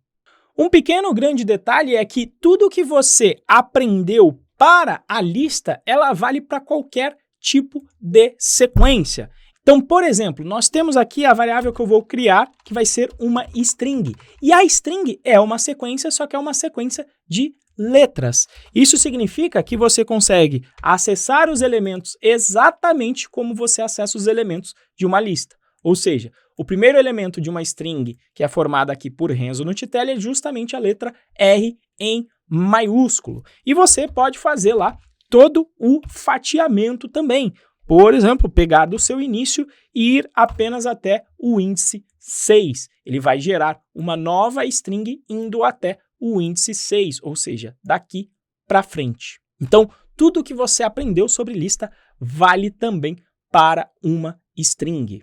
Um pequeno grande detalhe é que tudo que você aprendeu para a lista, ela vale para qualquer tipo de sequência. Então, por exemplo, nós temos aqui a variável que eu vou criar, que vai ser uma string. E a string é uma sequência, só que é uma sequência de letras. Isso significa que você consegue acessar os elementos exatamente como você acessa os elementos de uma lista. Ou seja, o primeiro elemento de uma string, que é formada aqui por Renzo Nutitelli, é justamente a letra R em maiúsculo. E você pode fazer lá todo o fatiamento também. Por exemplo, pegar do seu início e ir apenas até o índice 6. Ele vai gerar uma nova string indo até o índice 6, ou seja, daqui para frente. Então, tudo que você aprendeu sobre lista vale também para uma string.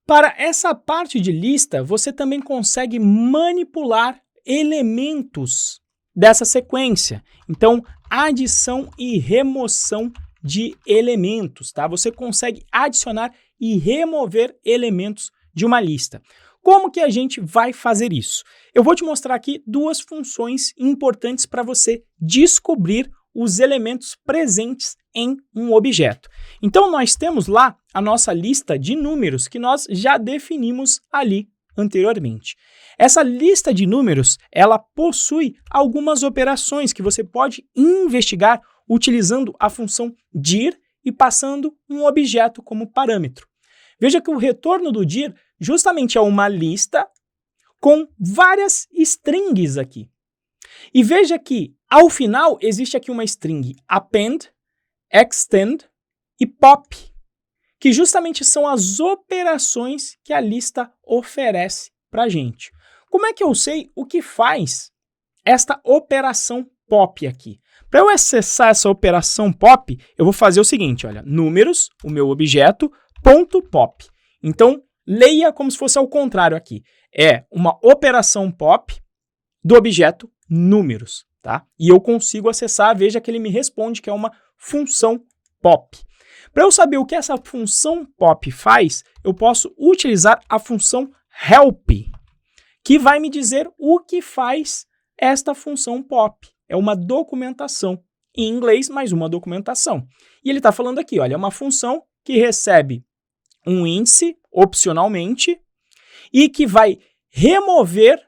Para essa parte de lista, você também consegue manipular elementos dessa sequência. Então, adição e remoção de elementos, tá? Você consegue adicionar e remover elementos de uma lista. Como que a gente vai fazer isso? Eu vou te mostrar aqui duas funções importantes para você descobrir os elementos presentes em um objeto. Então, nós temos lá a nossa lista de números que nós já definimos ali anteriormente. Essa lista de números, ela possui algumas operações que você pode investigar utilizando a função dir e passando um objeto como parâmetro. Veja que o retorno do dir justamente é uma lista com várias strings aqui. E veja que, ao final, existe aqui uma string append, extend e pop, que justamente são as operações que a lista oferece para a gente. Como é que eu sei o que faz esta operação pop aqui? Para eu acessar essa operação pop, eu vou fazer o seguinte, olha, números, o meu objeto, ponto pop. Então, leia como se fosse ao contrário aqui. É uma operação pop do objeto números, tá? E eu consigo acessar, veja que ele me responde que é uma função pop. Para eu saber o que essa função pop faz, eu posso utilizar a função help, que vai me dizer o que faz esta função pop. É uma documentação. Em inglês, mais uma documentação. E ele está falando aqui, olha, é uma função que recebe um índice, opcionalmente, e que vai remover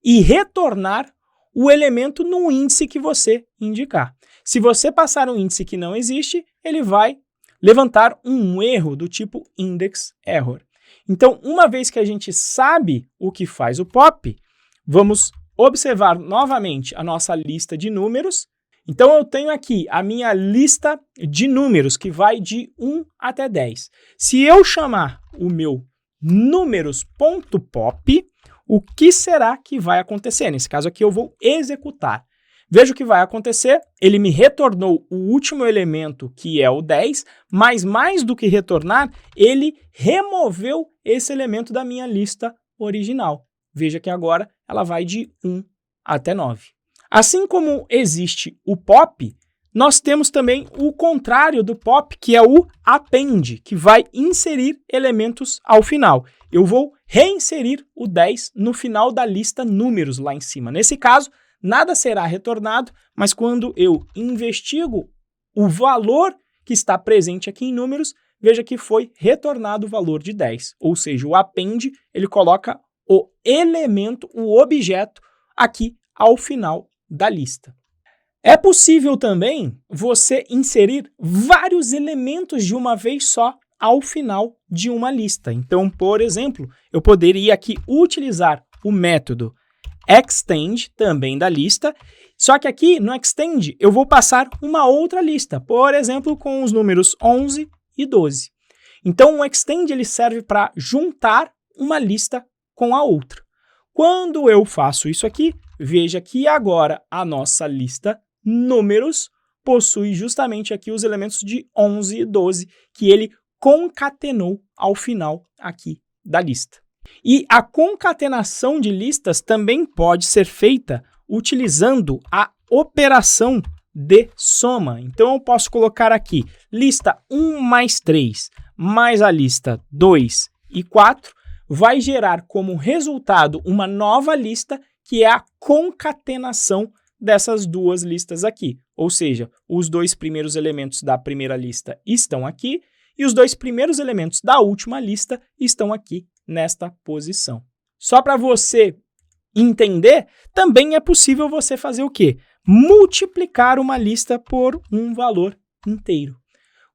e retornar o elemento no índice que você indicar. Se você passar um índice que não existe, ele vai levantar um erro do tipo index error. Então, uma vez que a gente sabe o que faz o pop, vamos observar novamente a nossa lista de números. Então, eu tenho aqui a minha lista de números, que vai de 1 até 10. Se eu chamar o meu números.pop, o que será que vai acontecer? Nesse caso aqui, eu vou executar. Veja o que vai acontecer. Ele me retornou o último elemento, que é o 10, mas mais do que retornar, ele removeu esse elemento da minha lista original. Veja que agora ela vai de 1 até 9. Assim como existe o pop, nós temos também o contrário do pop, que é o append, que vai inserir elementos ao final. Eu vou reinserir o 10 no final da lista números lá em cima. Nesse caso, nada será retornado, mas quando eu investigo o valor que está presente aqui em números, veja que foi retornado o valor de 10. Ou seja, o append, ele coloca o elemento, o objeto, aqui ao final da lista. É possível também você inserir vários elementos de uma vez só ao final de uma lista. Então, por exemplo, eu poderia aqui utilizar o método extend, também da lista, só que aqui no extend eu vou passar uma outra lista, por exemplo, com os números 11 e 12. Então, um extend ele serve para juntar uma lista com a outra. Quando eu faço isso aqui, veja que agora a nossa lista números possui justamente aqui os elementos de 11 e 12 que ele concatenou ao final aqui da lista. E a concatenação de listas também pode ser feita utilizando a operação de soma. Então, eu posso colocar aqui lista 1 mais 3 mais a lista 2 e 4, vai gerar como resultado uma nova lista, que é a concatenação dessas duas listas aqui. Ou seja, os dois primeiros elementos da primeira lista estão aqui e os dois primeiros elementos da última lista estão aqui nesta posição. Só para você entender, também é possível você fazer o quê? Multiplicar uma lista por um valor inteiro.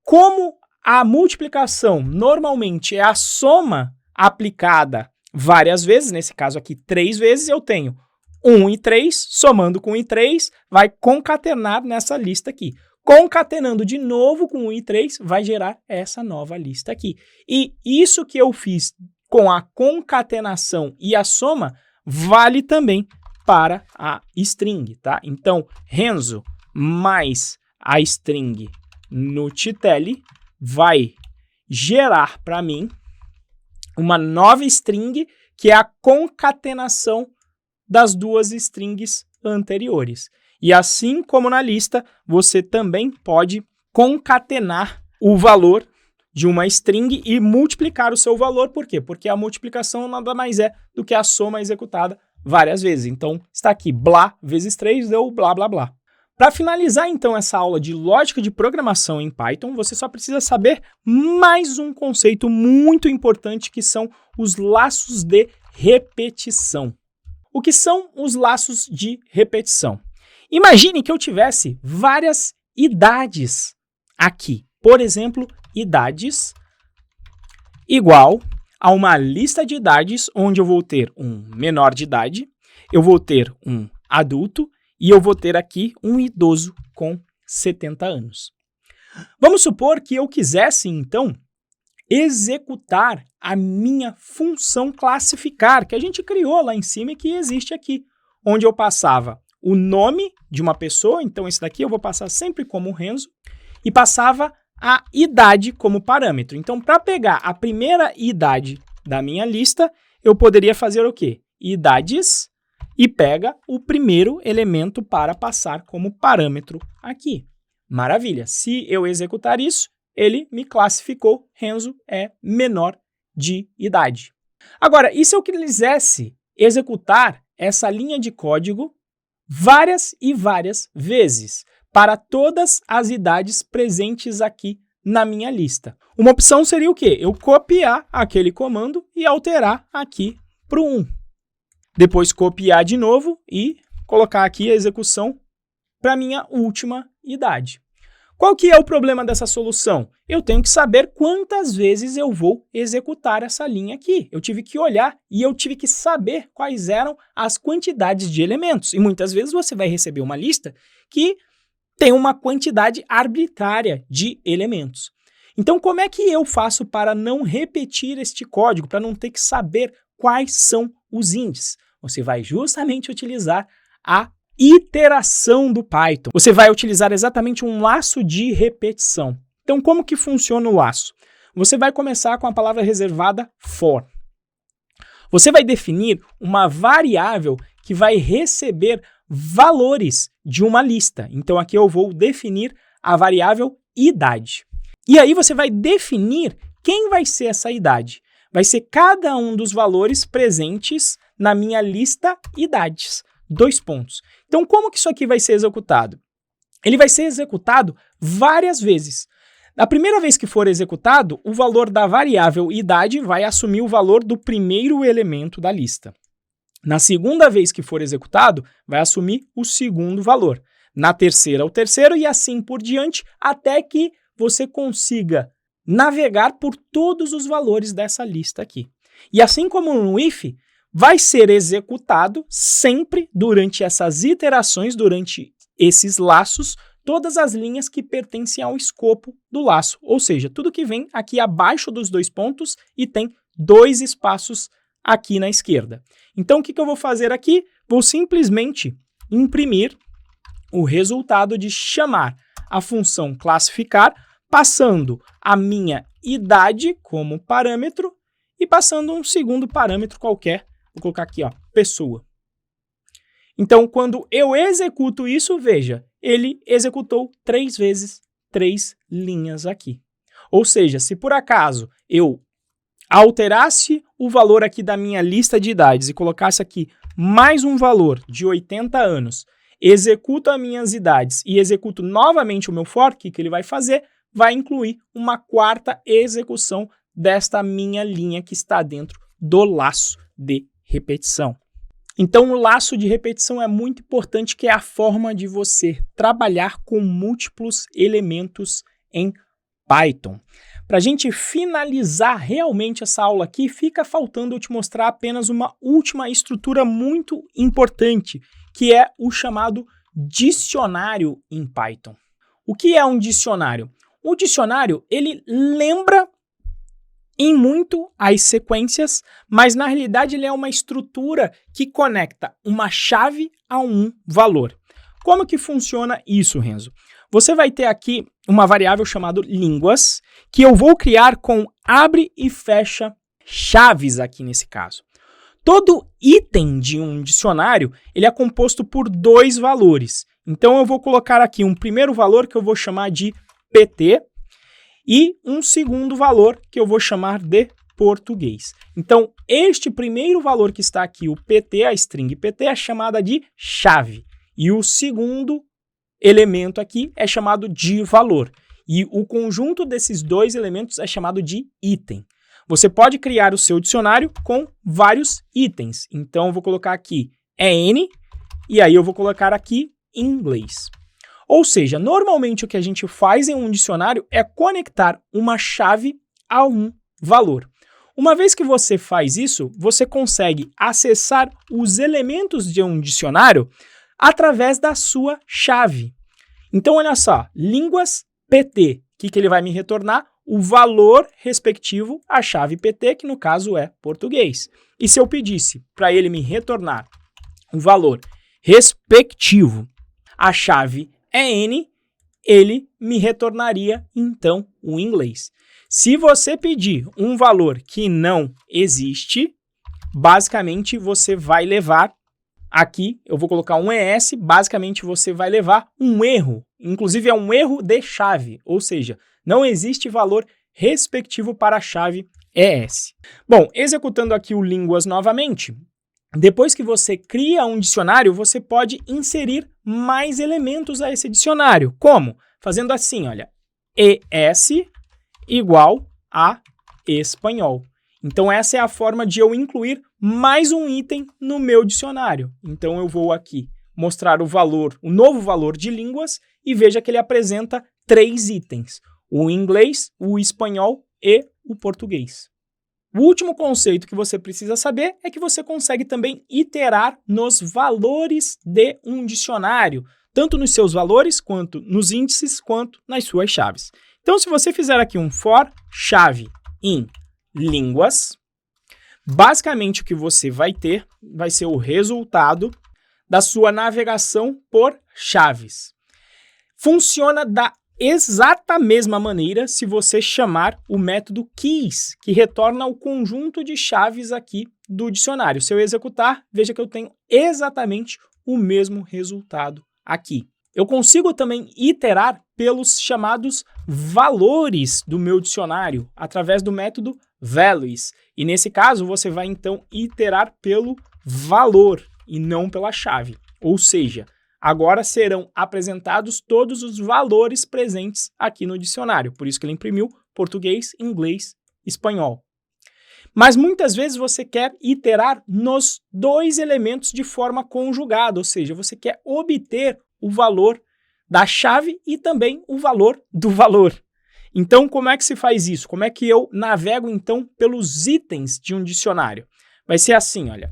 Como a multiplicação normalmente é a soma aplicada várias vezes, nesse caso aqui 3 vezes, eu tenho 1 e 3, somando com 1 e 3, vai concatenar nessa lista aqui. Concatenando de novo com 1 e 3, vai gerar essa nova lista aqui. E isso que eu fiz com a concatenação e a soma, vale também para a string, tá? Então, Renzo mais a string Nutitelli vai gerar para mim uma nova string, que é a concatenação das duas strings anteriores. E assim como na lista, você também pode concatenar o valor de uma string e multiplicar o seu valor. Por quê? Porque a multiplicação nada mais é do que a soma executada várias vezes. Então, está aqui blá vezes 3 deu blá, blá, blá. Para finalizar, então, essa aula de lógica de programação em Python, você só precisa saber mais um conceito muito importante, que são os laços de repetição. O que são os laços de repetição? Imagine que eu tivesse várias idades aqui. Por exemplo, idades igual a uma lista de idades, onde eu vou ter um menor de idade, eu vou ter um adulto, e eu vou ter aqui um idoso com 70 anos. Vamos supor que eu quisesse, então, executar a minha função classificar, que a gente criou lá em cima e que existe aqui, onde eu passava o nome de uma pessoa, então esse daqui eu vou passar sempre como Renzo, e passava a idade como parâmetro. Então, para pegar a primeira idade da minha lista, eu poderia fazer o quê? Idades, e pega o primeiro elemento para passar como parâmetro aqui. Maravilha! Se eu executar isso, ele me classificou, Renzo é menor de idade. Agora, e se eu quisesse executar essa linha de código várias e várias vezes, para todas as idades presentes aqui na minha lista? Uma opção seria o quê? Eu copiar aquele comando e alterar aqui para o 1. Depois copiar de novo e colocar aqui a execução para a minha última idade. Qual que é o problema dessa solução? Eu tenho que saber quantas vezes eu vou executar essa linha aqui. Eu tive que olhar e eu tive que saber quais eram as quantidades de elementos. E muitas vezes você vai receber uma lista que tem uma quantidade arbitrária de elementos. Então, como é que eu faço para não repetir este código, para não ter que saber quais são os índices? Você vai justamente utilizar a iteração do Python. Você vai utilizar exatamente um laço de repetição. Então, como que funciona o laço? Você vai começar com a palavra reservada for. Você vai definir uma variável que vai receber valores de uma lista. Então, aqui eu vou definir a variável idade. E aí você vai definir quem vai ser essa idade. Vai ser cada um dos valores presentes na minha lista idades. 2 pontos. Então, como que isso aqui vai ser executado? Ele vai ser executado várias vezes. Na primeira vez que for executado, o valor da variável idade vai assumir o valor do primeiro elemento da lista. Na segunda vez que for executado, vai assumir o segundo valor. Na terceira, o terceiro e assim por diante, até que você consiga navegar por todos os valores dessa lista aqui. E assim como no if, vai ser executado sempre durante essas iterações, durante esses laços, todas as linhas que pertencem ao escopo do laço, ou seja, tudo que vem aqui abaixo dos 2 pontos e tem 2 espaços aqui na esquerda. Então, o que eu vou fazer aqui? Vou simplesmente imprimir o resultado de chamar a função classificar, passando a minha idade como parâmetro e passando um segundo parâmetro qualquer. Vou colocar aqui, ó, pessoa. Então, quando eu executo isso, veja, ele executou 3 vezes 3 linhas aqui. Ou seja, se por acaso eu alterasse o valor aqui da minha lista de idades e colocasse aqui mais um valor de 80 anos, executo as minhas idades e executo novamente o meu for, o que ele vai fazer? Vai incluir uma 4ª execução desta minha linha que está dentro do laço de repetição. Então, o laço de repetição é muito importante, que é a forma de você trabalhar com múltiplos elementos em Python. Para a gente finalizar realmente essa aula aqui, fica faltando eu te mostrar apenas uma última estrutura muito importante, que é o chamado dicionário em Python. O que é um dicionário? O dicionário, ele lembra em muito as sequências, mas na realidade ele é uma estrutura que conecta uma chave a um valor. Como que funciona isso, Renzo? Você vai ter aqui uma variável chamada línguas, que eu vou criar com abre e fecha chaves aqui nesse caso. Todo item de um dicionário, ele é composto por 2 valores. Então eu vou colocar aqui um primeiro valor que eu vou chamar de PT, e um segundo valor que eu vou chamar de português. Então, este primeiro valor que está aqui, o PT, a string PT, é chamada de chave. E o segundo elemento aqui é chamado de valor. E o conjunto desses 2 elementos é chamado de item. Você pode criar o seu dicionário com vários itens. Então, eu vou colocar aqui N, e aí eu vou colocar aqui inglês. Ou seja, normalmente o que a gente faz em um dicionário é conectar uma chave a um valor. Uma vez que você faz isso, você consegue acessar os elementos de um dicionário através da sua chave. Então, olha só, línguas PT, o que ele vai me retornar? O valor respectivo à chave PT, que no caso é português. E se eu pedisse para ele me retornar o valor respectivo à chave N, ele me retornaria, então, o inglês. Se você pedir um valor que não existe, basicamente você vai levar, aqui eu vou colocar um ES, basicamente você vai levar um erro, inclusive é um erro de chave, ou seja, não existe valor respectivo para a chave ES. Bom, executando aqui o línguas novamente, depois que você cria um dicionário, você pode inserir mais elementos a esse dicionário. Como? Fazendo assim, olha, ES igual a espanhol. Então, essa é a forma de eu incluir mais um item no meu dicionário. Então, eu vou aqui mostrar o valor, o novo valor de línguas, e veja que ele apresenta 3 itens: o inglês, o espanhol e o português. O último conceito que você precisa saber é que você consegue também iterar nos valores de um dicionário, tanto nos seus valores, quanto nos índices, quanto nas suas chaves. Então, se você fizer aqui um for chave em línguas, basicamente o que você vai ter vai ser o resultado da sua navegação por chaves. Funciona da exata mesma maneira se você chamar o método keys, que retorna o conjunto de chaves aqui do dicionário. Se eu executar, veja que eu tenho exatamente o mesmo resultado aqui. Eu consigo também iterar pelos chamados valores do meu dicionário, através do método values. E nesse caso, você vai então iterar pelo valor e não pela chave. Ou seja, agora serão apresentados todos os valores presentes aqui no dicionário. Por isso que ele imprimiu português, inglês, espanhol. Mas muitas vezes você quer iterar nos 2 elementos de forma conjugada, ou seja, você quer obter o valor da chave e também o valor do valor. Então, como é que se faz isso? Como é que eu navego, então, pelos itens de um dicionário? Vai ser assim, olha,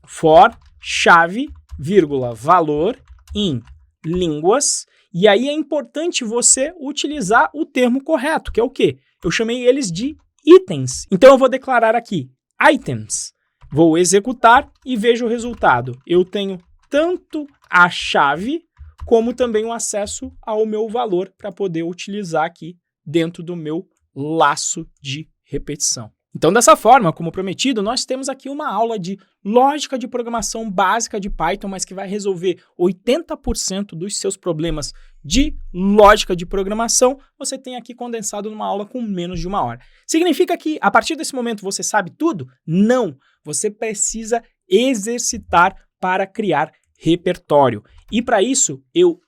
for chave, vírgula, valor, em línguas, e aí é importante você utilizar o termo correto, que é o quê? Eu chamei eles de itens. Então eu vou declarar aqui items. Vou executar e vejo o resultado. Eu tenho tanto a chave como também o acesso ao meu valor para poder utilizar aqui dentro do meu laço de repetição. Então, dessa forma, como prometido, nós temos aqui uma aula de lógica de programação básica de Python, mas que vai resolver 80% dos seus problemas de lógica de programação. Você tem aqui condensado numa aula com menos de 1 hora. Significa que, a partir desse momento, você sabe tudo? Não! Você precisa exercitar para criar repertório. E para isso, eu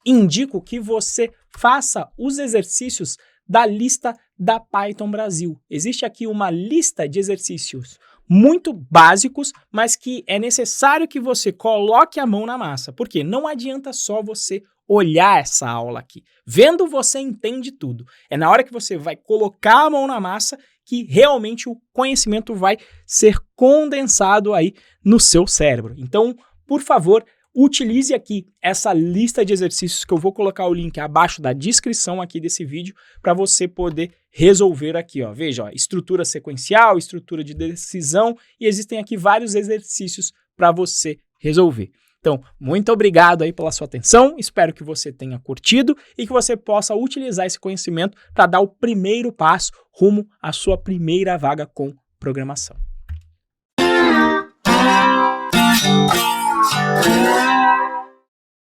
indico que você faça os exercícios da lista da Python Brasil. Existe aqui uma lista de exercícios muito básicos, mas que é necessário que você coloque a mão na massa, porque não adianta só você olhar essa aula aqui. Vendo, você entende tudo. É na hora que você vai colocar a mão na massa que realmente o conhecimento vai ser condensado aí no seu cérebro. Então, por favor, utilize aqui essa lista de exercícios que eu vou colocar o link abaixo da descrição aqui desse vídeo para você poder resolver aqui, ó. Veja, ó, estrutura sequencial, estrutura de decisão, e existem aqui vários exercícios para você resolver. Então, muito obrigado aí pela sua atenção, espero que você tenha curtido e que você possa utilizar esse conhecimento para dar o primeiro passo rumo à sua primeira vaga com programação.